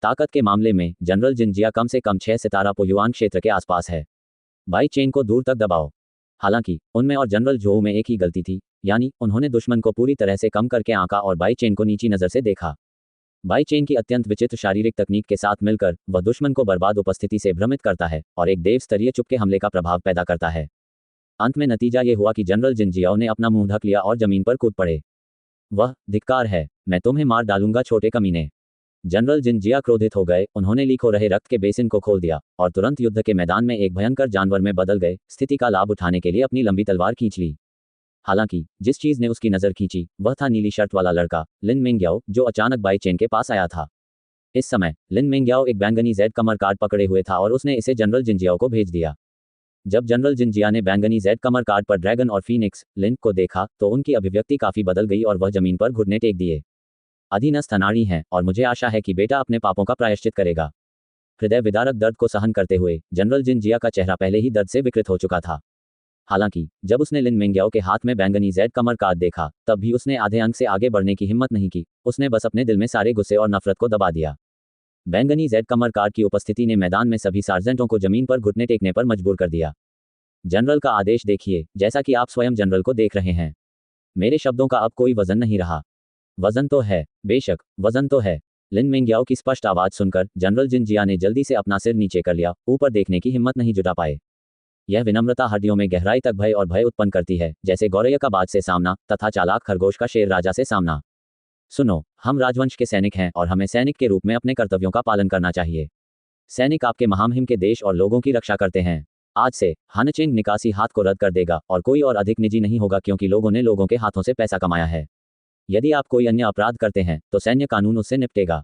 ताकत के मामले में जनरल जिनजिया कम से कम 6 सितारा पोयुआन क्षेत्र के आसपास है। बाई चेन को दूर तक दबाओ। हालांकि उनमें और जनरल झोउ में एक ही गलती थी, यानी उन्होंने दुश्मन को पूरी तरह से कम करके आंका और बाई चेन को नीची नजर से देखा। बाई चेन की अत्यंत विचित्र शारीरिक तकनीक के साथ मिलकर वह दुश्मन को बर्बाद उपस्थिति से भ्रमित करता है और एक देव स्तरीय चुपके हमले का प्रभाव पैदा करता है। अंत में नतीजा ये हुआ कि जनरल जिनजियाओ ने अपना मुंह ढक लिया और जमीन पर कूद पड़े। वह धिक्कार है, मैं तुम्हें मार डालूंगा छोटे कमीने। जनरल जिनजिया क्रोधित हो गए। उन्होंने लीक हो रहे रक्त के बेसिन को खोल दिया और तुरंत युद्ध के मैदान में एक भयंकर जानवर में बदल गए। स्थिति का लाभ उठाने के लिए अपनी लंबी तलवार खींच ली। हालांकि जिस चीज ने उसकी नजर खींची वह था नीली शर्ट वाला लड़का लिन मिंग्याओ, जो अचानक बाई चेन के पास आया था। इस समय लिन मिंग्याओ एक बैंगनी जेड कमर कार्ड पकड़े हुए था और उसने इसे जनरल जिनजियाओ को भेज दिया। जब जनरल जिनजिया ने बैंगनी जेड कमर कार्ड पर ड्रैगन और फीनिक्स लिन को देखा तो उनकी अभिव्यक्ति काफी बदल गई और वह जमीन पर घुटने टेक दिए। अधीनस्थ अनाड़ी हैं और मुझे आशा है कि बेटा अपने पापों का प्रायश्चित करेगा। हृदय विदारक दर्द को सहन करते हुए जनरल जिनजिया का चेहरा पहले ही दर्द से विकृत हो चुका था। हालांकि जब उसने लिन मिंग्याओ के हाथ में बैंगनी जेड कमर कार्ड देखा तब भी उसने आधे अंक से आगे बढ़ने की हिम्मत नहीं की। उसने बस अपने दिल में सारे गुस्से और नफरत को दबा दिया। बैंगनी जेड कमर कार्ड की उपस्थिति ने मैदान में सभी सार्जेंटों को जमीन पर घुटने टेकने पर मजबूर कर दिया। जनरल का आदेश देखिए, जैसा कि आप स्वयं जनरल को देख रहे हैं। मेरे शब्दों का अब कोई वजन नहीं रहा। वजन तो है, बेशक वजन तो है। लिन मिंग्याओ की स्पष्ट आवाज सुनकर जनरल जिनजिया ने जल्दी से अपना सिर नीचे कर लिया। ऊपर देखने की हिम्मत नहीं जुटा पाए। यह विनम्रता हड्डियों में गहराई तक भय और भय उत्पन्न करती है, जैसे गौरैया का बाज से सामना तथा चालाक खरगोश का शेर राजा से सामना। सुनो, हम राजवंश के सैनिक हैं और हमें सैनिक के रूप में अपने कर्तव्यों का पालन करना चाहिए। सैनिक आपके महामहिम के देश और लोगों की रक्षा करते हैं। आज से हानचिंग निकासी हाथ को रद्द कर देगा और कोई और अधिक निजी नहीं होगा, क्योंकि लोगों ने लोगों के हाथों से पैसा कमाया है। यदि आप कोई अन्य अपराध करते हैं तो सैन्य कानून उससे निपटेगा।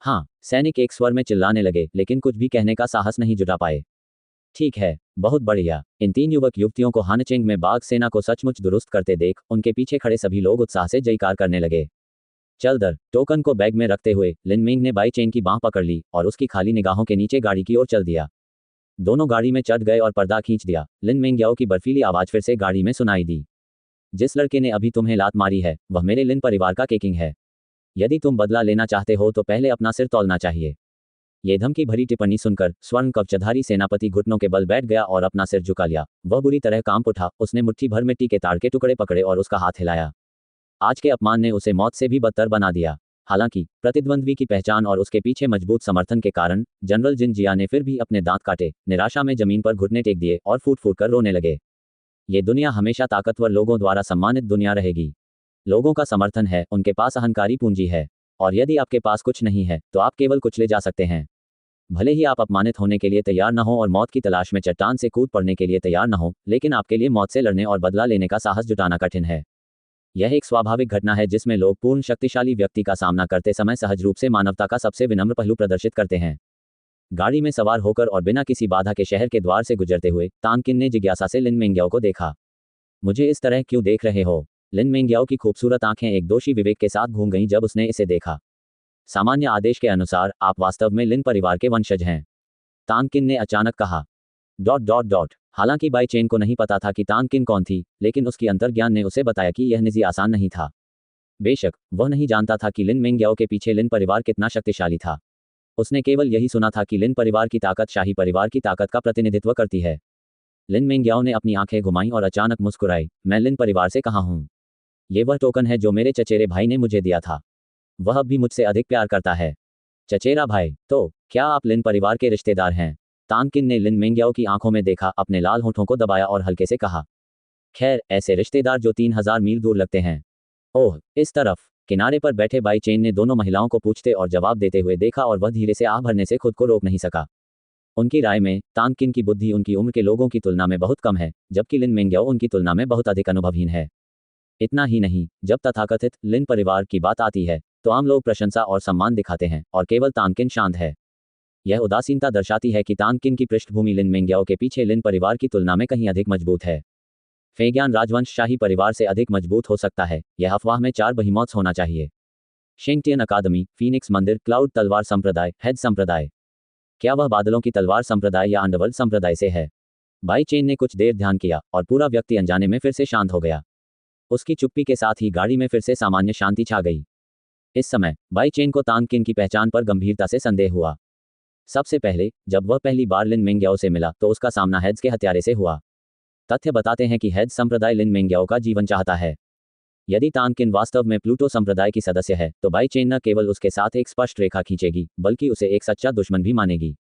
हाँ, सैनिक एक स्वर में चिल्लाने लगे, लेकिन कुछ भी कहने का साहस नहीं जुटा पाए। ठीक है, बहुत बढ़िया। इन 3 युवक युवतियों को हानचिंग में बाघ सेना को सचमुच दुरुस्त करते देख उनके पीछे खड़े सभी लोग उत्साह से जयकार करने लगे। चल दर। टोकन को बैग में रखते हुए लिन मिंग ने बाई चेन की बांह पकड़ ली और उसकी खाली निगाहों के नीचे गाड़ी की ओर चल दिया। दोनों गाड़ी में चढ़ गए और पर्दा खींच दिया। लिन मिंग्याओ की बर्फीली आवाज फिर से गाड़ी में सुनाई दी। जिस लड़के ने अभी तुम्हें लात मारी है वह मेरे लिन परिवार का केकिंग है। यदि तुम बदला लेना चाहते हो तो पहले अपना सिर तौलना चाहिए। ये धमकी भरी टिप्पणी सुनकर स्वर्ण कवचधारी सेनापति घुटनों के बल बैठ गया और अपना सिर झुका लिया। वह बुरी तरह कांप उठा। उसने मुट्ठी भर मिट्टी के ताड़ के टुकड़े पकड़े और उसका हाथ हिलाया। आज के अपमान ने उसे मौत से भी बदतर बना दिया। हालांकि प्रतिद्वंद्वी की पहचान और उसके पीछे मजबूत समर्थन के कारण जनरल जिनजिया ने फिर भी अपने दांत काटे, निराशा में जमीन पर घुटने टेक दिए और फूट फूट कर रोने लगे। ये दुनिया हमेशा ताकतवर लोगों द्वारा सम्मानित दुनिया रहेगी। लोगों का समर्थन है, उनके पास अहंकारी पूंजी है। और यदि आपके पास कुछ नहीं है तो आप केवल कुचले जा सकते हैं। भले ही आप अपमानित होने के लिए तैयार न हो और मौत की तलाश में चट्टान से कूद पड़ने के लिए तैयार न हो, लेकिन आपके लिए मौत से लड़ने और बदला लेने का साहस जुटाना कठिन है। यह एक स्वाभाविक घटना है जिसमें लोग पूर्ण शक्तिशाली व्यक्ति का सामना करते समय सहज रूप से मानवता का सबसे विनम्र पहलू प्रदर्शित करते हैं। गाड़ी में सवार होकर और बिना किसी बाधा के शहर के द्वार से गुजरते हुए तान किन ने जिज्ञासा से लिन मेंग्याओ को देखा। मुझे इस तरह क्यों देख रहे हो? लिन मेंग्याओ की खूबसूरत आंखें एक दोषी विवेक के साथ घूम गईं जब उसने इसे देखा। सामान्य आदेश के अनुसार आप वास्तव में लिन परिवार के वंशज हैं, तान किन ने अचानक कहा। हालांकि बाई चेन को नहीं पता था कि तान किन कौन थी, लेकिन उसकी अंतर्ज्ञान ने उसे बताया कि यह निजी आसान नहीं था। बेशक वह नहीं जानता था कि लिन मेंग्याओ के पीछे लिन परिवार कितना शक्तिशाली था। उसने केवल यही सुना था कि लिन परिवार की ताकत शाही परिवार की ताकत का प्रतिनिधित्व करती है। लिन मेंग्याओ ने अपनी आंखें घुमाईं और अचानक मुस्कुराई। मैं लिन परिवार से कहाँ हूँ? ये वह टोकन है जो मेरे चचेरे भाई ने मुझे दिया था। वह अब भी मुझसे अधिक प्यार करता है। चचेरा भाई? तो क्या आप लिन परिवार के रिश्तेदार हैं? तान किन ने लिन मेंग्याओ की आंखों में देखा, अपने लाल होठों को दबाया और हल्के से कहा, खैर ऐसे रिश्तेदार जो 3000 मील दूर लगते हैं। ओह, इस तरफ। किनारे पर बैठे बाई चेन ने दोनों महिलाओं को पूछते और जवाब देते हुए देखा और वह धीरे से आह भरने से खुद को रोक नहीं सका। उनकी राय में तान किन की बुद्धि उनकी उम्र के लोगों की तुलना में बहुत कम है, जबकि लिन मेंग्याओ उनकी तुलना में बहुत अधिक अनुभवहीन है। इतना ही नहीं, जब तथाकथित लिन परिवार की बात आती है तो आम लोग प्रशंसा और सम्मान दिखाते हैं और केवल तान किन शांत है। यह उदासीनता दर्शाती है कि तान किन की पृष्ठभूमि लिन मेंग्याओ के पीछे लिन परिवार की तुलना में कहीं अधिक मजबूत है। फेग्यान राजवंश शाही परिवार से अधिक मजबूत हो सकता है। यह अफवाह में 4 बहिमौत्स होना चाहिए। शेंगटियन अकादमी, फीनिक्स मंदिर, क्लाउड तलवार संप्रदाय, हेड संप्रदाय। क्या वह बादलों की तलवार संप्रदाय या अंडरवर्ल्ड संप्रदाय से है? बाई चेन ने कुछ देर ध्यान किया और पूरा व्यक्ति अनजाने में फिर से शांत हो गया। उसकी चुप्पी के साथ ही गाड़ी में फिर से सामान्य शांति छा गई। इस समय बाई चेन को तान किन की पहचान पर गंभीरता से संदेह हुआ। सबसे पहले जब वह पहली बार लिन मेंग्याओ से मिला तो उसका सामना हेड्स के हत्यारे से हुआ। तथ्य बताते हैं कि हेड्स संप्रदाय लिन मेंग्याओ का जीवन चाहता है। यदि तान किन वास्तव में प्लूटो संप्रदाय की सदस्य है तो बाई चेन न केवल उसके साथ एक स्पष्ट रेखा खींचेगी बल्कि उसे एक सच्चा दुश्मन भी मानेगी।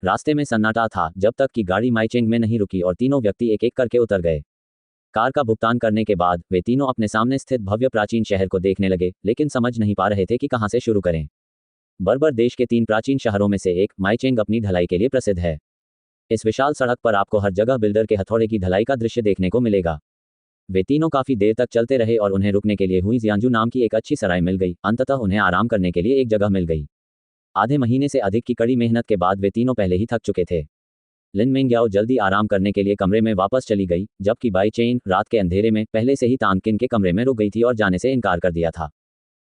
रास्ते में सन्नाटा था जब तक कि गाड़ी माइचेंग में नहीं रुकी और तीनों व्यक्ति एक एक करके उतर गए। कार का भुगतान करने के बाद वे तीनों अपने सामने स्थित भव्य प्राचीन शहर को देखने लगे, लेकिन समझ नहीं पा रहे थे कि कहां से शुरू करें। बर्बर देश के 3 प्राचीन शहरों में से एक माइचेंग अपनी ढलाई के लिए प्रसिद्ध है। इस विशाल सड़क पर आपको हर जगह बिल्डर के हथौड़े की ढलाई का दृश्य देखने को मिलेगा। वे तीनों काफी देर तक चलते रहे और उन्हें रुकने के लिए हुई जियांजू नाम की एक अच्छी सराय मिल गई। अंततः उन्हें आराम करने के लिए एक जगह मिल गई। आधे महीने से अधिक की कड़ी मेहनत के बाद वे तीनों पहले ही थक चुके थे। लिन मेंग्याओ जल्दी आराम करने के लिए कमरे में वापस चली गई, जबकि बाई चेन रात के अंधेरे में पहले से ही तान किन के कमरे में रुक गई थी और जाने से इनकार कर दिया था।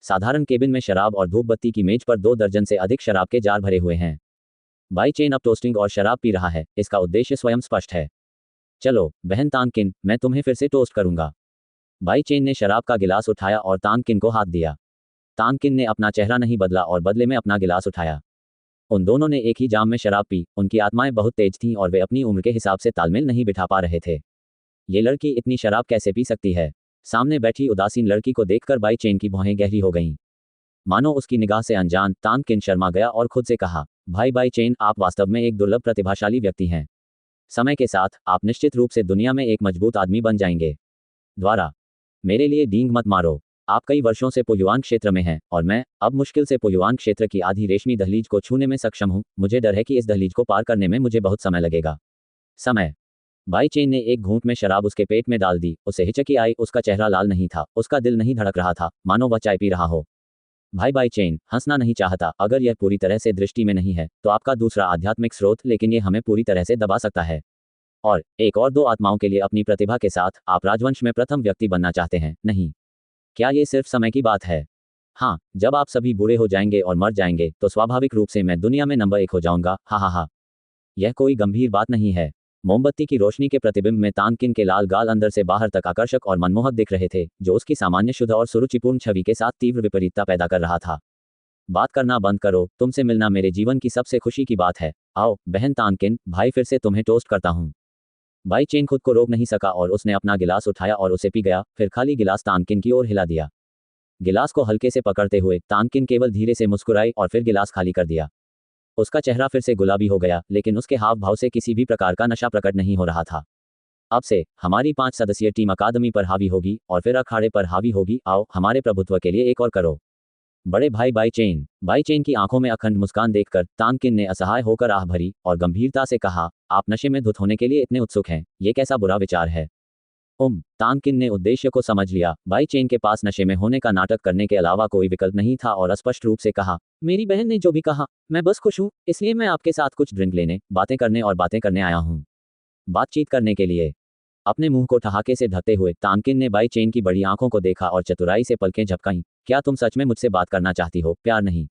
साधारण केबिन में शराब और धूप बत्ती की मेज पर 2 दर्जन से अधिक शराब के जार भरे हुए हैं। बाई चेन अब टोस्टिंग और शराब पी रहा है। इसका उद्देश्य स्वयं स्पष्ट है। चलो बहन तान किन, मैं तुम्हें फिर से टोस्ट करूंगा। बाई चेन ने शराब का गिलास उठाया और तान किन को हाथ दिया। तान किन ने अपना चेहरा नहीं बदला और बदले में अपना गिलास उठाया। उन दोनों ने एक ही जाम में शराब पी। उनकी आत्माएं बहुत तेज थीं और वे अपनी उम्र के हिसाब से तालमेल नहीं बिठा पा रहे थे। ये लड़की इतनी शराब कैसे पी सकती है? सामने बैठी उदासीन लड़की को देखकर बाई चेन की भौहें गहरी हो गईं। मानो उसकी निगाह से अनजान तान किन शर्मा गया और खुद से कहा, भाई बाई चेन, आप वास्तव में एक दुर्लभ प्रतिभाशाली व्यक्ति हैं। समय के साथ आप निश्चित रूप से दुनिया में एक मजबूत आदमी बन जाएंगे। द्वारा मेरे लिए डींग मत मारो। आप कई वर्षों से पोयुआन क्षेत्र में हैं और मैं अब मुश्किल से पोयुआन क्षेत्र की आधी रेशमी दहलीज को छूने में सक्षम हूं। मुझे डर है कि इस दहलीज को पार करने में मुझे बहुत समय लगेगा। समय। बाई चेन ने एक घूंट में शराब उसके पेट में डाल दी। उसे हिचकी आई। उसका चेहरा लाल नहीं था, उसका दिल नहीं धड़क रहा था, मानो वह चाय पी रहा हो। भाई बाई चेन हंसना नहीं चाहता। अगर यह पूरी तरह से दृष्टि में नहीं है तो आपका दूसरा आध्यात्मिक स्रोत, लेकिन यह हमें पूरी तरह से दबा सकता है। और एक और 2 आत्माओं के लिए अपनी प्रतिभा के साथ आप राजवंश में प्रथम व्यक्ति बनना चाहते हैं, नहीं? क्या ये सिर्फ समय की बात है? हाँ, जब आप सभी बूढ़े हो जाएंगे और मर जाएंगे तो स्वाभाविक रूप से मैं दुनिया में नंबर 1 हो जाऊंगा। हा हा हा। यह कोई गंभीर बात नहीं है। मोमबत्ती की रोशनी के प्रतिबिंब में तान किन के लाल गाल अंदर से बाहर तक आकर्षक और मनमोहक दिख रहे थे, जो उसकी सामान्य शुद्ध और सुरुचिपूर्ण छवि के साथ तीव्र विपरीतता पैदा कर रहा था। बात करना बंद करो। तुमसे मिलना मेरे जीवन की सबसे खुशी की बात है। आओ बहन तान किन, भाई फिर से तुम्हें टोस्ट करता हूँ। बाई चेन खुद को रोक नहीं सका और उसने अपना गिलास उठाया और उसे पी गया, फिर खाली गिलास तान किन की ओर हिला दिया। गिलास को हल्के से पकड़ते हुए तान किन केवल धीरे से मुस्कुराई और फिर गिलास खाली कर दिया। उसका चेहरा फिर से गुलाबी हो गया, लेकिन उसके हाव भाव से किसी भी प्रकार का नशा प्रकट नहीं हो रहा था। अब से हमारी 5 सदस्यीय टीम अकादमी पर हावी होगी और फिर अखाड़े पर हावी होगी। आओ हमारे प्रभुत्व के लिए एक और करो। बड़े भाई बाई चेन की आंखों में अखंड मुस्कान देखकर तानकिन ने असहाय होकर आह भरी और गंभीरता से कहा, आप नशे में धुत होने के लिए इतने उत्सुक हैं, ये कैसा बुरा विचार है। तानकिन ने उद्देश्य को समझ लिया। बाई चेन के पास नशे में होने का नाटक करने के अलावा कोई विकल्प नहीं था और स्पष्ट रूप से कहा, मेरी बहन ने जो भी कहा, मैं बस खुश हूँ, इसलिए मैं आपके साथ कुछ ड्रिंक लेने, बातें करने आया हूँ। बातचीत करने के लिए। अपने मुंह को ठहाके से ढकते हुए तानकिन ने बाई चेन की बड़ी आंखों को देखा और चतुराई से पलकें झपकाईं। क्या तुम सच में मुझसे बात करना चाहती हो, प्यार नहीं?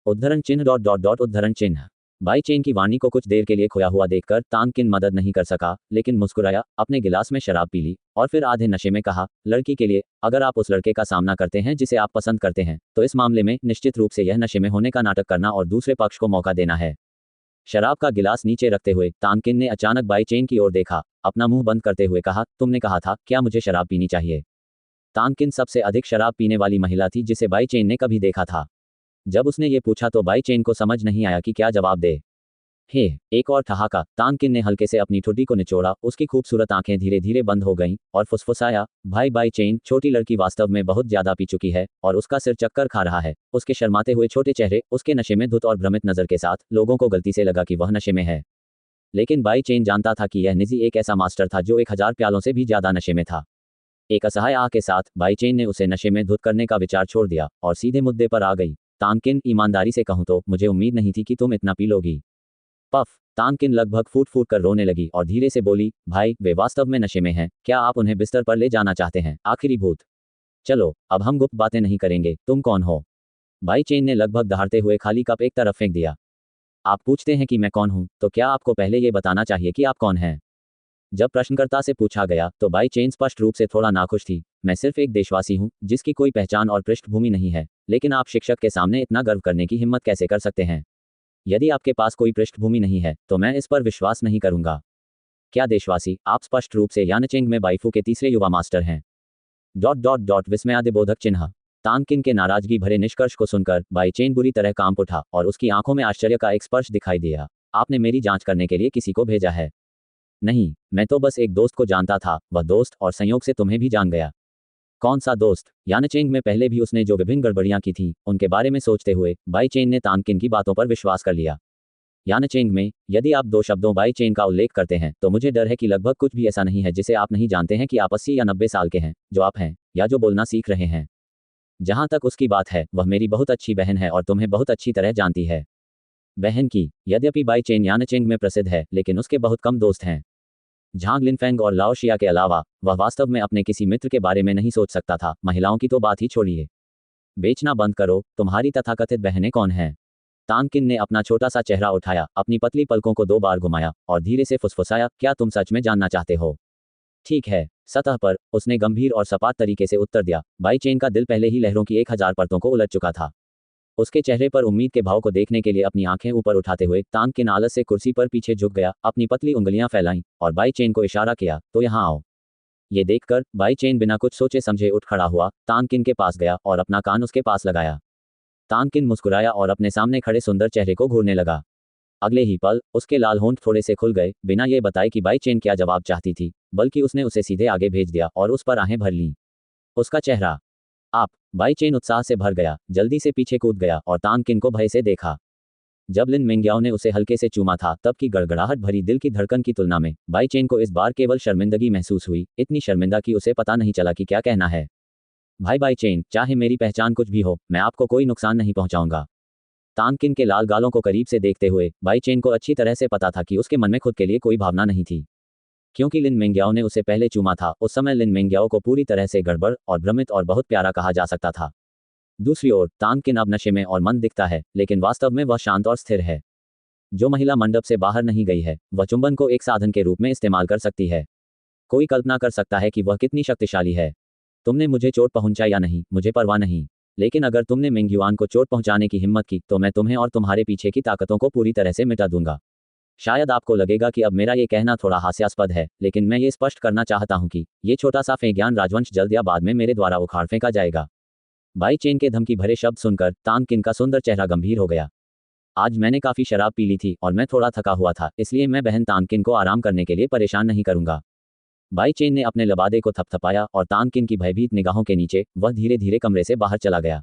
उद्धरण चिन्ह उद्धरण चिन्ह। बाई चेन की वाणी को कुछ देर के लिए खोया हुआ देखकर तानकिन मदद नहीं कर सका, लेकिन मुस्कुराया, अपने गिलास में शराब पी ली और फिर आधे नशे में कहा, लड़की के लिए, अगर आप उस लड़के का सामना करते हैं जिसे आप पसंद करते हैं, तो इस मामले में निश्चित रूप से यह नशे में होने का नाटक करना और दूसरे पक्ष को मौका देना है। शराब का गिलास नीचे रखते हुए तानकिन ने अचानक बाई चेन की ओर देखा, अपना मुंह बंद करते हुए कहा, तुमने कहा था, क्या मुझे शराब पीनी चाहिए? तानकिन सबसे अधिक शराब पीने वाली महिला थी जिसे बाई चेन ने कभी देखा था। जब उसने ये पूछा तो बाई चेन को समझ नहीं आया कि क्या जवाब दे। हे, एक और ठहाका। तानकिन ने हल्के से अपनी ठुड्डी को निचोड़ा, उसकी खूबसूरत आंखें धीरे धीरे बंद हो गईं और फुसफुसाया, भाई बाई चेन, छोटी लड़की वास्तव में बहुत ज्यादा पी चुकी है और उसका सिर चक्कर खा रहा है। उसके शर्माते हुए छोटे चेहरे, उसके नशे में धुत और भ्रमित नजर के साथ लोगों को गलती से लगा कि वह नशे में है। लेकिन बाई चेन जानता था कि यह निजी एक ऐसा मास्टर था जो 1000 प्यालों से भी ज्यादा नशे में था। एक असहाय आह के साथ बाई चेन ने उसे नशे में धुत करने का विचार छोड़ दिया और सीधे मुद्दे पर आ गई। तानकिन, ईमानदारी से कहूं तो मुझे उम्मीद नहीं थी कि तुम इतना पी लोगी। पफ। तानकिन लगभग फूट फूट कर रोने लगी और धीरे से बोली, भाई, वे वास्तव में नशे में हैं, क्या आप उन्हें बिस्तर पर ले जाना चाहते हैं? आखिरी भूत। चलो, अब हम गुप्त बातें नहीं करेंगे, तुम कौन हो? बाई चेन ने लगभग दहाड़ते हुए खाली कप एक तरफ फेंक दिया। आप पूछते हैं कि मैं कौन हूं, तो क्या आपको पहले ये बताना चाहिए कि आप कौन हैं? जब प्रश्नकर्ता से पूछा गया तो बाई चेन स्पष्ट रूप से थोड़ा नाखुश थी। मैं सिर्फ एक देशवासी हूं जिसकी कोई पहचान और पृष्ठभूमि नहीं है, लेकिन आप शिक्षक के सामने इतना गर्व करने की हिम्मत कैसे कर सकते हैं? यदि आपके पास कोई पृष्ठभूमि नहीं है तो मैं इस पर विश्वास नहीं करूंगा। क्या देशवासी? आप स्पष्ट रूप से यानचेंग में बाइफू के तीसरे युवा मास्टर हैं। विस्मयादिबोधक चिन्ह। तानकिन के नाराजगी भरे निष्कर्ष को सुनकर बाई चेन बुरी तरह कांप उठा और उसकी आंखों में आश्चर्य का एक स्पर्श दिखाई दिया। आपने मेरी जांच करने के लिए किसी को भेजा है? नहीं, मैं तो बस एक दोस्त को जानता था, वह दोस्त और संयोग से तुम्हें भी जान गया। कौन सा दोस्त? यानचेंग में पहले भी उसने जो विभिन्न गड़बड़ियां की थीं, उनके बारे में सोचते हुए बाई चेन ने तानकिन की बातों पर विश्वास कर लिया। यानचेंग में, यदि आप 2 शब्दों बाई चेन का उल्लेख करते हैं तो मुझे डर है कि लगभग कुछ भी ऐसा नहीं है जिसे आप नहीं जानते हैं कि आप 80 या 90 साल के हैं, जो आप हैं, या जो बोलना सीख रहे हैं। जहां तक उसकी बात है, वह मेरी बहुत अच्छी बहन है और तुम्हें बहुत अच्छी तरह जानती है। बहन की, यद्यपि बाई चेन यानचेंग में प्रसिद्ध है, लेकिन उसके बहुत कम दोस्त हैं। झांग लिनफेंग और लाओशिया के अलावा वह वास्तव में अपने किसी मित्र के बारे में नहीं सोच सकता था। महिलाओं की तो बात ही छोड़िए। बेचना बंद करो, तुम्हारी तथाकथित बहनें कौन हैं? तानकिन ने अपना छोटा सा चेहरा उठाया, अपनी पतली पलकों को 2 बार घुमाया और धीरे से फुसफुसाया, क्या तुम सच में जानना चाहते हो? ठीक है, सतह पर, उसने गंभीर और सपाट तरीके से उत्तर दिया। बाई चेन का दिल पहले ही लहरों की 1000 परतों को उलझ चुका था। उसके चेहरे पर उम्मीद के भाव को देखने के लिए अपनी आंखें ऊपर उठाते हुए तानकिन आलस से कुर्सी पर पीछे झुक गया, अपनी पतली उंगलियां फैलाईं और बाई चेन को इशारा किया, तो यहाँ आओ। ये देखकर बाई चेन बिना कुछ सोचे समझे उठ खड़ा हुआ, तानकिन के पास गया और अपना कान उसके पास लगाया। तानकिन मुस्कुराया और अपने सामने खड़े सुंदर चेहरे को घूरने लगा। अगले ही पल उसके लाल होंठ थोड़े से खुल गए, बिना ये बताए कि बाई चेन क्या जवाब चाहती थी, बल्कि उसने उसे सीधे आगे भेज दिया और उस पर आहें भर लीं। उसका चेहरा। आप। बाई चेन उत्साह से भर गया, जल्दी से पीछे कूद गया और तानकिन को भय से देखा। जब लिन मिंग्याओ ने उसे हल्के से चूमा था तब की गड़गड़ाहट भरी दिल की धड़कन की तुलना में बाई चेन को इस बार केवल शर्मिंदगी महसूस हुई, इतनी शर्मिंदा कि उसे पता नहीं चला कि क्या कहना है। भाई बाई चेन, चाहे मेरी पहचान कुछ भी हो, मैं आपको कोई नुकसान नहीं पहुंचाऊंगा। तानकिन के लाल गालों को करीब से देखते हुए बाई चेन को अच्छी तरह से पता था कि उसके मन में खुद के लिए कोई भावना नहीं थी। क्योंकि लिन मिंग्याओ ने उसे पहले चूमा था, उस समय लिन मिंग्याओ को पूरी तरह से गड़बड़ और भ्रमित और बहुत प्यारा कहा जा सकता था। दूसरी ओर तानकिन अब नशे में और मंद दिखता है, लेकिन वास्तव में वह शांत और स्थिर है। जो महिला मंडप से बाहर नहीं गई है, वह चुंबन को एक साधन के रूप में इस्तेमाल कर सकती है। कोई कल्पना कर सकता है कि वह कितनी शक्तिशाली है। तुमने मुझे चोट पहुंचाई या नहीं, मुझे परवाह नहीं, लेकिन अगर तुमने मिंग युआन को चोट पहुंचाने की हिम्मत की तो मैं तुम्हें और तुम्हारे पीछे की ताकतों को पूरी तरह से मिटा दूंगा। शायद आपको लगेगा कि अब मेरा ये कहना थोड़ा हास्यास्पद है, लेकिन मैं ये स्पष्ट करना चाहता हूं कि ये छोटा सा फेज्ञान राजवंश जल्द या बाद में मेरे द्वारा उखाड़ फेंका जाएगा। बाई चेन के धमकी भरे शब्द सुनकर तानकिन का सुंदर चेहरा गंभीर हो गया। आज मैंने काफी शराब पी ली थी और मैं थोड़ा थका हुआ था, इसलिए मैं बहन तानकिन को आराम करने के लिए परेशान नहीं करूंगा। बाई चेन ने अपने लबादे को थपथपाया और तान किन की भयभीत निगाहों के नीचे वह धीरे धीरे कमरे से बाहर चला गया।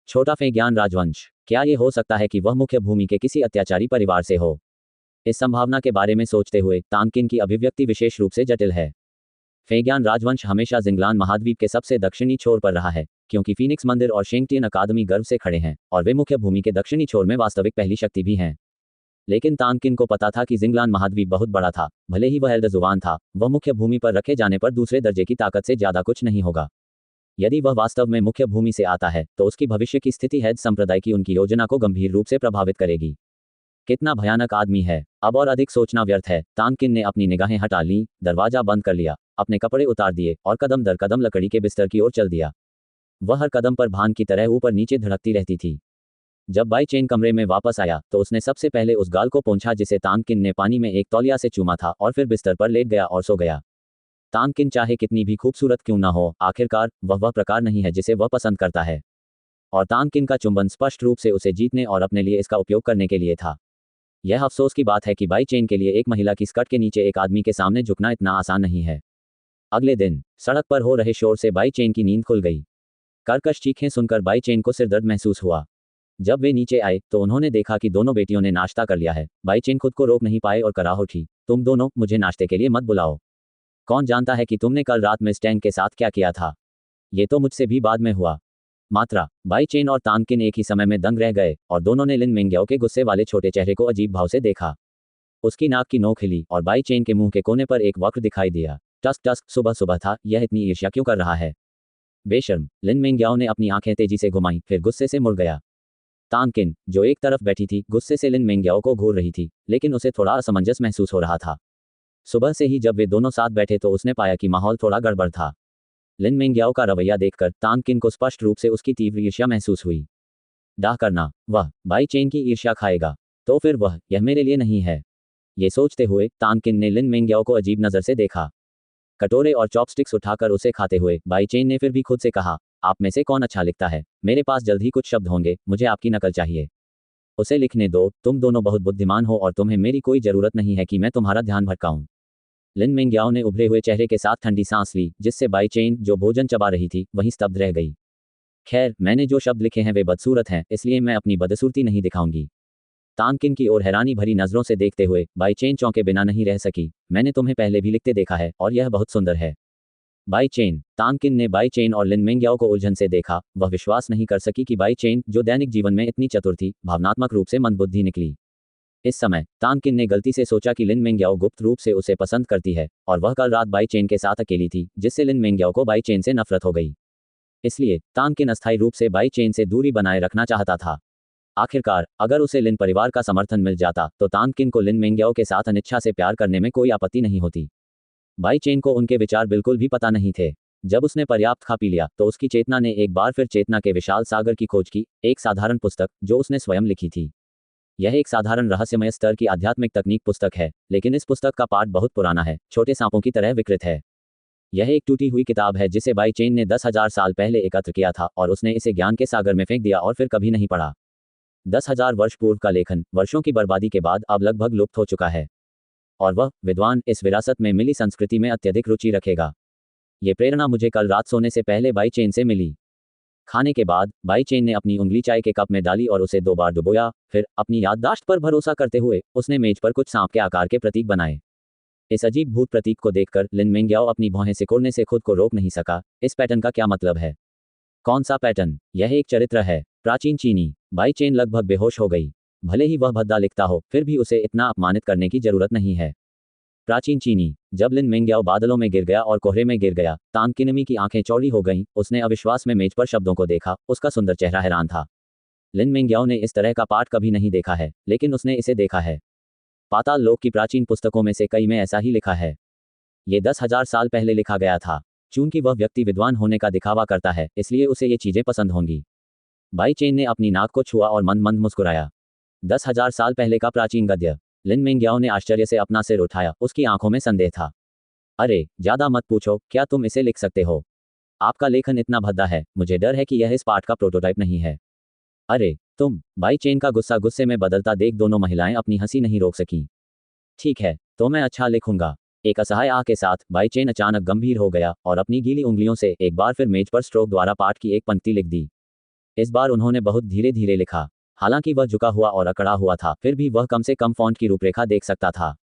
छोटा फेज्ञान राजवंश, क्या ये हो सकता है कि वह मुख्य भूमि के किसी अत्याचारी परिवार से हो? इस संभावना के बारे में सोचते हुए तानकिन की अभिव्यक्ति विशेष रूप से जटिल है। फेज्ञान राजवंश हमेशा जिंगलान महाद्वीप के सबसे दक्षिणी छोर पर रहा है, क्योंकि फीनिक्स मंदिर और शेंगटियन अकादमी गर्व से खड़े हैं और वे मुख्य भूमि के दक्षिणी छोर में वास्तविक पहली शक्ति भी हैं। लेकिन तानकिन को पता था कि जिंगलान महाद्वीप बहुत बड़ा था, भले ही वह एल्दजुवान था, वह मुख्य भूमि पर रखे जाने पर दूसरे दर्जे की ताकत से ज्यादा कुछ नहीं होगा। यदि वह वास्तव में मुख्य भूमि से आता है तो उसकी भविष्य की स्थिति हैद संप्रदाय की उनकी योजना को गंभीर रूप से प्रभावित करेगी। कितना भयानक आदमी है। अब और अधिक सोचना व्यर्थ है। तानकिन ने अपनी निगाहें हटा लीं, दरवाजा बंद कर लिया, अपने कपड़े उतार दिए और कदम दर कदम लकड़ी के बिस्तर की ओर चल दिया। वह हर कदम पर भान की तरह ऊपर नीचे धड़कती रहती थी। जब बाई चेन कमरे में वापस आया तो उसने सबसे पहले उस गाल को पोंछा जिसे तानकिन ने पानी में एक तौलिया से चूमा था और फिर बिस्तर पर लेट गया और सो गया। तानकिन चाहे कितनी भी खूबसूरत क्यों ना हो, आखिरकार वह प्रकार नहीं है जिसे वह पसंद करता है। और तानकिन का चुंबन स्पष्ट रूप से उसे जीतने और अपने लिए इसका उपयोग करने के लिए था। यह अफसोस की बात है कि बाई चेन के लिए एक महिला की स्कर्ट के नीचे एक आदमी के सामने झुकना इतना आसान नहीं है। अगले दिन सड़क पर हो रहे शोर से बाई चेन की नींद खुल गई। कर्कश चीखें सुनकर बाई चेन को सिरदर्द महसूस हुआ। जब वे नीचे आए तो उन्होंने देखा कि दोनों बेटियों ने नाश्ता कर लिया है। बाई चेन खुद को रोक नहीं पाए और कराह उठी, तुम दोनों मुझे नाश्ते के लिए मत बुलाओ। कौन जानता है कि तुमने कल रात मिस टैंग के साथ क्या किया था? ये तो मुझसे भी बाद में हुआ। मात्रा बाई चेन और तानकिन एक ही समय में दंग रह गए और दोनों ने लिन मिंग्याओ के गुस्से वाले छोटे चेहरे को अजीब भाव से देखा। उसकी नाक की नोक हिली और बाई चेन के मुंह के कोने पर एक वक्र दिखाई दिया। टस्क टस्क, सुबह सुबह था, यह इतनी ईर्ष्या क्यों कर रहा है? बेशर्म, लिन मिंग्याओ ने अपनी आंखें तेजी से घुमाई, फिर गुस्से से मुड़ गया। तानकिन, जो एक तरफ बैठी थी, गुस्से से लिन मिंग्याओ को घूर रही थी, लेकिन उसे थोड़ा असमंजस महसूस हो रहा था। सुबह से ही जब वे दोनों साथ बैठे तो उसने पाया कि माहौल थोड़ा गड़बड़ था। लिन मिंग्याओ का रवैया देखकर तानकिन को स्पष्ट रूप से उसकी तीव्र ईर्ष्या महसूस हुई। डाह करना, वह बाई चेन की ईर्ष्या खाएगा, तो फिर यह मेरे लिए नहीं है। ये सोचते हुए तानकिन ने लिन मिंग्याओ को अजीब नज़र से देखा। कटोरे और चॉपस्टिक्स उठाकर उसे खाते हुए बाई चेन ने फिर भी खुद से कहा, आप में से कौन अच्छा लिखता है? मेरे पास जल्द ही कुछ शब्द होंगे, मुझे आपकी नकल चाहिए। उसे लिखने दो, तुम दोनों बहुत बुद्धिमान हो और तुम्हें मेरी कोई जरूरत नहीं है कि मैं तुम्हारा ध्यान भटकाऊं। लिन मिंग्याओ ने उभरे हुए चेहरे के साथ ठंडी सांस ली, जिससे बाई चेन, जो भोजन चबा रही थी, वहीं स्तब्ध रह गई। खैर, मैंने जो शब्द लिखे हैं वे बदसूरत हैं, इसलिए मैं अपनी बदसूरती नहीं दिखाऊंगी। तानकिन की ओर हैरानी भरी नजरों से देखते हुए बाई चेन चौंके बिना नहीं रह सकी। मैंने तुम्हें पहले भी लिखते देखा है और यह बहुत सुंदर है। By chain. तानकिन ने बाई चेन और लिन मिंग्याओ को उलझन से देखा। वह विश्वास नहीं कर सकी कि बाई चेन, जो दैनिक जीवन में इतनी चतुर थी, भावनात्मक रूप से मंदबुद्धि निकली। इस समय तानकिन ने गलती से सोचा कि लिन मिंग्याओ गुप्त रूप से उसे पसंद करती है और वह कल रात बाई चेन के साथ अकेली थी, जिससे लिन मिंग्याओ को बाई चेन से नफरत हो गई। इसलिए तानकिन अस्थायी रूप से बाई चेन से दूरी बनाए रखना चाहता था। आखिरकार अगर उसे लिन परिवार का समर्थन मिल जाता तो तानकिन को लिन मिंग्याओ के साथ अनिच्छा से प्यार करने में कोई आपत्ति नहीं होती। बाई चेन को उनके विचार बिल्कुल भी पता नहीं थे। जब उसने पर्याप्त खा पी लिया तो उसकी चेतना ने एक बार फिर चेतना के विशाल सागर की खोज की, एक साधारण पुस्तक जो उसने स्वयं लिखी थी। यह एक साधारण रहस्यमय स्तर की आध्यात्मिक तकनीक पुस्तक है, लेकिन इस पुस्तक का पाठ बहुत पुराना है, छोटे सांपों की तरह विकृत है। यह एक टूटी हुई किताब है जिसे बाई चेन ने 10,000 साल पहले एकत्र किया था और उसने इसे ज्ञान के सागर में फेंक दिया और फिर कभी नहीं पढ़ा। 10,000 वर्ष पूर्व का लेखन वर्षों की बर्बादी के बाद अब लगभग लुप्त हो चुका है और वह विद्वान इस विरासत में मिली संस्कृति में अत्यधिक रुचि रखेगा। ये प्रेरणा मुझे कल रात सोने से पहले बाई चेन से मिली। खाने के बाद बाई चेन ने अपनी उंगली चाय के कप में डाली और उसे 2 बार डुबोया, फिर अपनी याददाश्त पर भरोसा करते हुए उसने मेज पर कुछ सांप के आकार के प्रतीक बनाए। इस अजीब भूत प्रतीक को देखकर लिन मिंग्याओ अपनी भौहें सिकोड़ने से खुद को रोक नहीं सका। इस पैटर्न का क्या मतलब है? कौन सा पैटर्न? यह एक चरित्र है, प्राचीन चीनी। बाई चेन लगभग बेहोश हो गई। भले ही वह भद्दा लिखता हो, फिर भी उसे इतना अपमानित करने की जरूरत नहीं है। प्राचीन चीनी। जब लिन मिंग्याओ बादलों में गिर गया और कोहरे में गिर गया, तानकिनमी की आंखें चौड़ी हो गईं। उसने अविश्वास में मेज पर शब्दों को देखा। उसका सुंदर चेहरा हैरान था। लिन मिंग्याओ ने इस तरह का पाठ कभी नहीं देखा है, लेकिन उसने इसे देखा है। पाताल लोक की प्राचीन पुस्तकों में से कई में ऐसा ही लिखा है। ये 10,000 साल पहले लिखा गया था। चूंकि वह व्यक्ति विद्वान होने का दिखावा करता है, इसलिए उसे ये चीजें पसंद होंगी। बाई चेन ने अपनी नाक को छुआ और मंद मंद मुस्कुराया। 10,000 साल पहले का प्राचीन गद्य। लिन मिंग्याओ ने आश्चर्य से अपना सिर उठाया। उसकी आंखों में संदेह था। अरे, ज्यादा मत पूछो, क्या तुम इसे लिख सकते हो? आपका लेखन इतना भद्दा है, मुझे डर है कि यह इस पाठ का प्रोटोटाइप नहीं है। अरे तुम। बाई चेन का गुस्सा गुस्से में बदलता देख दोनों महिलाएं अपनी हंसी नहीं रोक सकीं। ठीक है, तो मैं अच्छा लिखूंगा। एक असहाय आह के साथ बाई चेन अचानक गंभीर हो गया और अपनी गीली उंगलियों से एक बार फिर मेज पर स्ट्रोक द्वारा पाठ की एक पंक्ति लिख दी। इस बार उन्होंने बहुत धीरे धीरे लिखा। हालांकि वह झुका हुआ और अकड़ा हुआ था, फिर भी वह कम से कम फॉन्ट की रूपरेखा देख सकता था।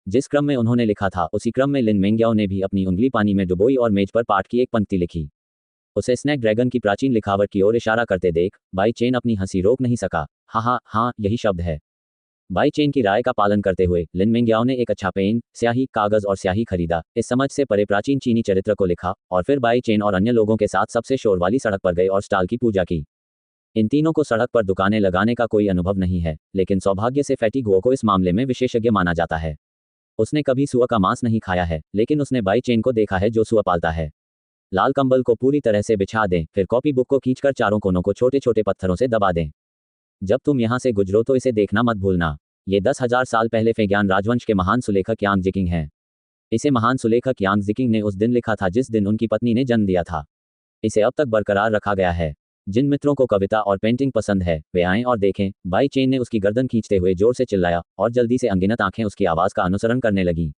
जिस क्रम में उन्होंने लिखा था उसी क्रम में लिन मेंग्याओ ने भी अपनी उंगली पानी में डुबोई और मेज पर पाठ की एक पंक्ति लिखी। उसे स्नैक ड्रैगन की प्राचीन लिखावट की ओर इशारा करते देख बाई चेन अपनी हंसी रोक नहीं सका। हाँ, यही शब्द है। बाई चेन की राय का पालन करते हुए लिन मेंग्याओ ने एक अच्छा पेन, स्याही, कागज और स्याही खरीदा, इस समझ से परे प्राचीन चीनी चरित्र को लिखा और फिर बाई चेन और अन्य लोगों के साथ सबसे शोर वाली सड़क पर गए और स्टाल की पूजा की। इन तीनों को सड़क पर दुकानें लगाने का कोई अनुभव नहीं है, लेकिन सौभाग्य से फैटी गुओ को इस मामले में विशेषज्ञ माना जाता है। उसने कभी सुअर का मांस नहीं खाया है, लेकिन उसने बाई चेन को देखा है जो सुअर पालता है। लाल कंबल को पूरी तरह से बिछा दें, फिर कॉपी बुक को खींचकर चारों कोनों को छोटे छोटे पत्थरों से दबा दें। जब तुम यहाँ से गुजरो तो इसे देखना मत भूलना। ये 10,000 साल पहले फेग्यान राजवंश के महान सुलेखक यांग जिकिंग हैं। इसे महान सुलेखक यांग जिकिंग ने उस दिन लिखा था जिस दिन उनकी पत्नी ने जन्म दिया था। इसे अब तक बरकरार रखा गया है। जिन मित्रों को कविता और पेंटिंग पसंद है वे आएं और देखें। बाई चेन ने उसकी गर्दन खींचते हुए जोर से चिल्लाया और जल्दी से अनगिनत आंखें उसकी आवाज़ का अनुसरण करने लगीं।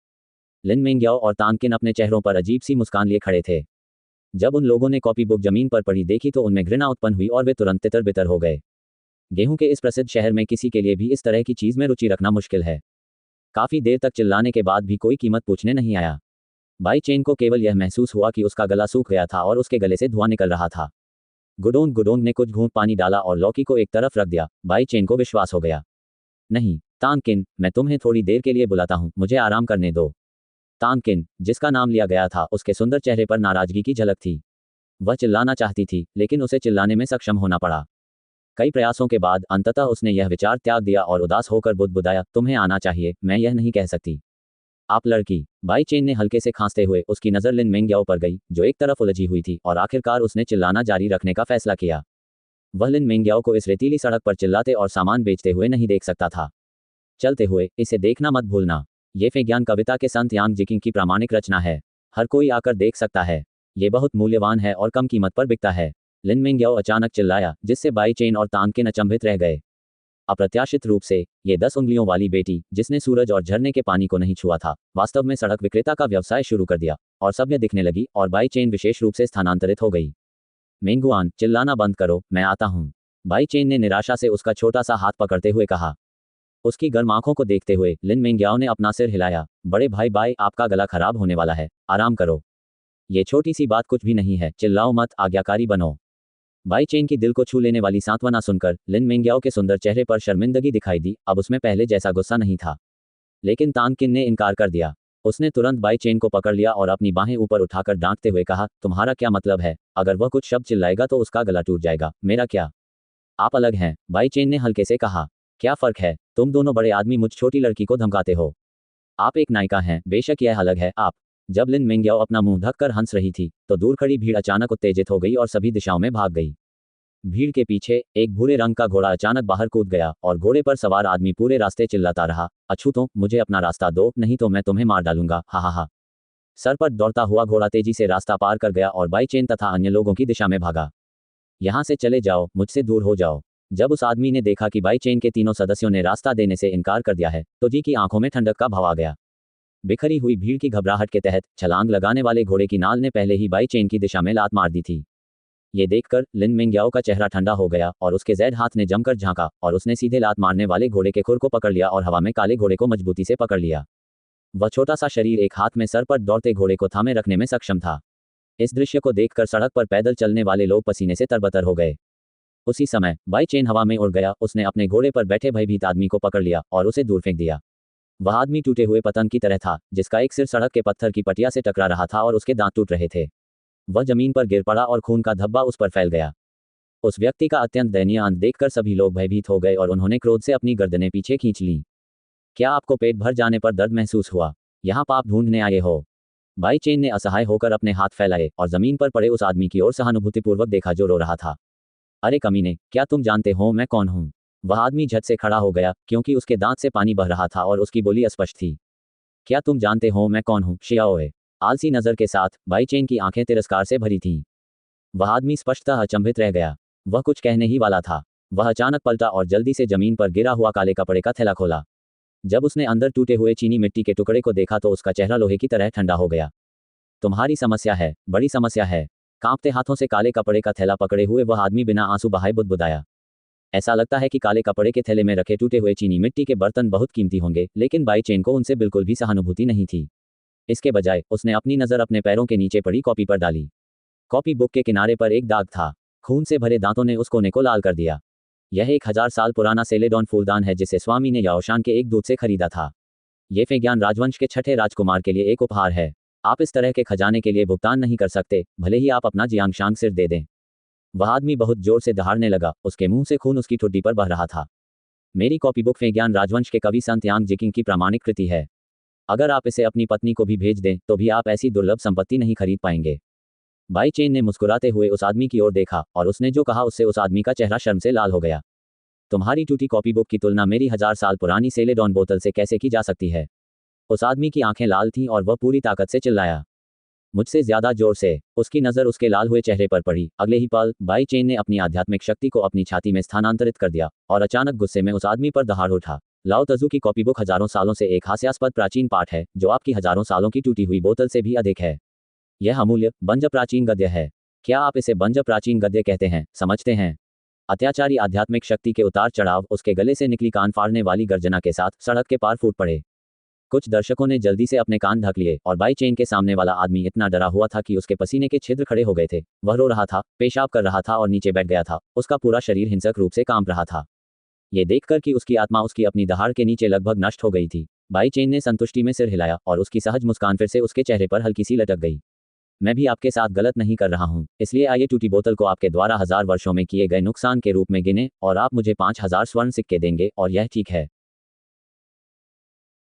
लिन मेंग्याओ और तांगकिन अपने चेहरों पर अजीब सी मुस्कान लिए खड़े थे। जब उन लोगों ने कॉपी बुक जमीन पर पड़ी देखी तो उनमें घृणा उत्पन्न हुई और वे तुरंत तितर बितर हो गए। गेहूं के इस प्रसिद्ध शहर में किसी के लिए भी इस तरह की चीज में रुचि रखना मुश्किल है। काफी देर तक चिल्लाने के बाद भी कोई कीमत पूछने नहीं आया। बाई चेन को केवल यह महसूस हुआ कि उसका गला सूख गया था और उसके गले से धुआं निकल रहा था। गुडोंग गुडोंग ने कुछ घूंट पानी डाला और लौकी को एक तरफ रख दिया। बाई चेन को विश्वास हो गया। नहीं तांगकिन, मैं तुम्हें थोड़ी देर के लिए बुलाता हूं, मुझे आराम करने दो। तांगकिन, जिसका नाम लिया गया था, उसके सुंदर चेहरे पर नाराजगी की झलक थी। वह चिल्लाना चाहती थी, लेकिन उसे चिल्लाने में सक्षम होना पड़ा। कई प्रयासों के बाद अंततः उसने यह विचार त्याग दिया और उदास होकर बुदबुदाया, तुम्हें आना चाहिए, मैं यह नहीं कह सकती। आप लड़की। बाई चेन ने हल्के से खांसते हुए उसकी नज़र लिन मेंग्याओ पर गई, जो एक तरफ उलझी हुई थी, और आखिरकार उसने चिल्लाना जारी रखने का फैसला किया। वह लिन मेंग्याओ को इस रेतीली सड़क पर चिल्लाते और सामान बेचते हुए नहीं देख सकता था। चलते हुए, इसे देखना मत भूलना। ये फेग्यान कविता के संत यांग जिकिंग की प्रामाणिक रचना है। हर कोई आकर देख सकता है। ये बहुत मूल्यवान है और कम कीमत पर बिकता है। लिन मेंग्याओ अचानक चिल्लाया, जिससे बाई चेन और तांगकिन अचंभित रह गए। अप्रत्याशित रूप से ये 10 उंगलियों वाली बेटी, जिसने सूरज और झरने के पानी को नहीं छुआ था, वास्तव में सड़क विक्रेता का व्यवसाय शुरू कर दिया और सभ्य दिखने लगी, और बाई चेन विशेष रूप से स्थानांतरित हो गई। मेंगुआन, चिल्लाना बंद करो, मैं आता हूँ। बाई चेन ने निराशा से उसका छोटा सा हाथ पकड़ते हुए कहा। उसकी गर्म आंखों को देखते हुए लिन मेंग्याओ ने अपना सिर हिलाया। बड़े भाई बाई, आपका गला खराब होने वाला है, आराम करो। ये छोटी सी बात कुछ भी नहीं है, चिल्लाओ मत, आज्ञाकारी बनो। बाई चेन की दिल को छू लेने वाली सांत्वना सुनकर लिन मेंग्याओ के सुंदर चेहरे पर शर्मिंदगी दिखाई दी। अब उसमें पहले जैसा गुस्सा नहीं था। लेकिन तांगकिन ने इनकार कर दिया। उसने तुरंत बाई चेन को पकड़ लिया और अपनी बाहें ऊपर उठाकर डांटते हुए कहा, तुम्हारा क्या मतलब है? अगर वह कुछ शब्द चिल्लाएगा तो उसका गला टूट जाएगा, मेरा क्या? आप अलग हैं, बाई चेन ने हल्के से कहा। क्या फर्क है? तुम दोनों बड़े आदमी मुझ छोटी लड़की को धमकाते हो। आप एक नायिका हैं, बेशक यह अलग है। आप। जब लिन मेंग्याओ अपना मुंह ढककर हंस रही थी तो दूर खड़ी भीड़ अचानक उत्तेजित हो गई और सभी दिशाओं में भाग गई। भीड़ के पीछे एक भूरे रंग का घोड़ा अचानक बाहर कूद गया और घोड़े पर सवार आदमी पूरे रास्ते चिल्लाता रहा, अछूतों, मुझे अपना रास्ता दो, नहीं तो मैं तुम्हें मार डालूंगा, हा। सर पर दौड़ता हुआ घोड़ा तेजी से रास्ता पार कर गया और बाई चेन तथा अन्य लोगों की दिशा में भागा। यहाँ से चले जाओ, मुझसे दूर हो जाओ। जब उस आदमी ने देखा कि बाई चेन के तीनों सदस्यों ने रास्ता देने से इनकार कर दिया है तो जी की आंखों में ठंडक का भाव आ गया। बिखरी हुई भीड़ की घबराहट के तहत छलांग लगाने वाले घोड़े की नाल ने पहले ही बाई चेन की दिशा में लात मार दी थी। ये देखकर लिन मेंग्याओ का चेहरा ठंडा हो गया और उसके जैद हाथ ने जमकर झांका और उसने सीधे लात मारने वाले घोड़े के खुर को पकड़ लिया और हवा में काले घोड़े को मजबूती से पकड़ लिया। वह छोटा सा शरीर एक हाथ में सर पर दौड़ते घोड़े को थामे रखने में सक्षम था। इस दृश्य को देखकर सड़क पर पैदल चलने वाले लोग पसीने से तरबतर हो गए। उसी समय बाई चेन हवा में उड़ गया। उसने अपने घोड़े पर बैठे भयभीत आदमी को पकड़ लिया और उसे दूर फेंक दिया। वह आदमी टूटे हुए पतंग की तरह था, जिसका एक सिर सड़क के पत्थर की पटिया से टकरा रहा था और उसके दांत टूट रहे थे। वह जमीन पर गिर पड़ा और खून का धब्बा उस पर फैल गया। उस व्यक्ति का अत्यंत दयनीय अंत देखकर सभी लोग भयभीत हो गए और उन्होंने क्रोध से अपनी गर्दनें पीछे खींच लीं। क्या आपको पेट भर जाने पर दर्द महसूस हुआ? यहाँ पाप ढूंढने आए हो? बाई चेन ने असहाय होकर अपने हाथ फैलाए और जमीन पर पड़े उस आदमी की ओर सहानुभूतिपूर्वक देखा जो रो रहा था। अरे कमीने, क्या तुम जानते हो मैं कौन हूँ? वह आदमी झट से खड़ा हो गया क्योंकि उसके दांत से पानी बह रहा था और उसकी बोली अस्पष्ट थी। क्या तुम जानते हो मैं कौन हूँ? शियाओए। आलसी नजर के साथ बाई चेन की आंखें तिरस्कार से भरी थीं। वह आदमी स्पष्टतः अचंभित रह गया। वह कुछ कहने ही वाला था। वह अचानक पलटा और जल्दी से जमीन पर गिरा हुआ काले कपड़े का थैला खोला। जब उसने अंदर टूटे हुए चीनी मिट्टी के टुकड़े को देखा तो उसका चेहरा लोहे की तरह ठंडा हो गया। तुम्हारी समस्या है, बड़ी समस्या है। कांपते हाथों से काले कपड़े का थैला पकड़े हुए वह आदमी बिना आंसू बहाए बुदबुदाया। ऐसा लगता है कि काले कपड़े के थैले में रखे टूटे हुए चीनी मिट्टी के बर्तन बहुत कीमती होंगे, लेकिन बाई चेन को उनसे बिल्कुल भी सहानुभूति नहीं थी। इसके बजाय उसने अपनी नज़र अपने पैरों के नीचे पड़ी कॉपी पर डाली। कॉपी बुक के किनारे पर एक दाग था। खून से भरे दांतों ने उस कोने को लाल कर दिया। यह 1000 साल पुराना सेलेडॉन फूलदान है जिसे स्वामी ने याओशान के एक दूत से खरीदा था। ये फेज्ञान राजवंश के छठे राजकुमार के लिए एक उपहार है। आप इस तरह के खजाने के लिए भुगतान नहीं कर सकते, भले ही आप अपना जियांगशांग सिर दे दें। वह आदमी बहुत जोर से दहाड़ने लगा, उसके मुंह से खून उसकी ठुड्डी पर बह रहा था। मेरी कॉपी बुक फेज्ञान राजवंश के कवि संत यांग जिकिंग की प्रामाणिक कृति है। अगर आप इसे अपनी पत्नी को भी भेज दें तो भी आप ऐसी दुर्लभ संपत्ति नहीं खरीद पाएंगे। बाई चेन ने मुस्कुराते हुए उस आदमी की ओर देखा और उसने जो कहा उससे उस आदमी का चेहरा शर्म से लाल हो गया। तुम्हारी टूटी कॉपी बुक की तुलना मेरी 1000 साल पुरानी सेलेडॉन बोतल से कैसे की जा सकती है? उस आदमी की आंखें लाल थीं और वह पूरी ताकत से चिल्लाया, मुझसे ज्यादा जोर से। उसकी नज़र उसके लाल हुए चेहरे पर पड़ी। अगले ही पल बाई चेन ने अपनी आध्यात्मिक शक्ति को अपनी छाती में स्थानांतरित कर दिया और अचानक गुस्से में उस आदमी पर दहाड़ उठा। लाओ तजू की कॉपी बुक हजारों सालों से एक हास्यास्पद प्राचीन पाठ है जो आपकी हजारों सालों की टूटी हुई बोतल से भी अधिक है। यह अमूल्य बंज प्राचीन गद्य है। क्या आप इसे बंज प्राचीन गद्य कहते हैं, समझते हैं? अत्याचारी आध्यात्मिक शक्ति के उतार चढ़ाव उसके गले से निकली कान फाड़ने वाली गर्जना के साथ सड़क के पार फूट पड़े। कुछ दर्शकों ने जल्दी से अपने कान ढक लिए और बाई चेन के सामने वाला आदमी इतना डरा हुआ था कि उसके पसीने के छिद्र खड़े हो गए थे। वह रो रहा था, पेशाब कर रहा था और नीचे बैठ गया था। उसका पूरा शरीर हिंसक रूप से कांप रहा था। ये देखकर कि उसकी आत्मा उसकी अपनी दहाड़ के नीचे लगभग नष्ट हो गई थी, बाई चेन ने संतुष्टि में सिर हिलाया और उसकी सहज मुस्कान फिर से उसके चेहरे पर हल्की सी लटक गई। मैं भी आपके साथ गलत नहीं कर रहा हूँ, इसलिए आइए टूटी बोतल को आपके द्वारा 1000 वर्षों में किए गए नुकसान के रूप में गिने और आप मुझे 5000 स्वर्ण सिक्के देंगे और यह ठीक है।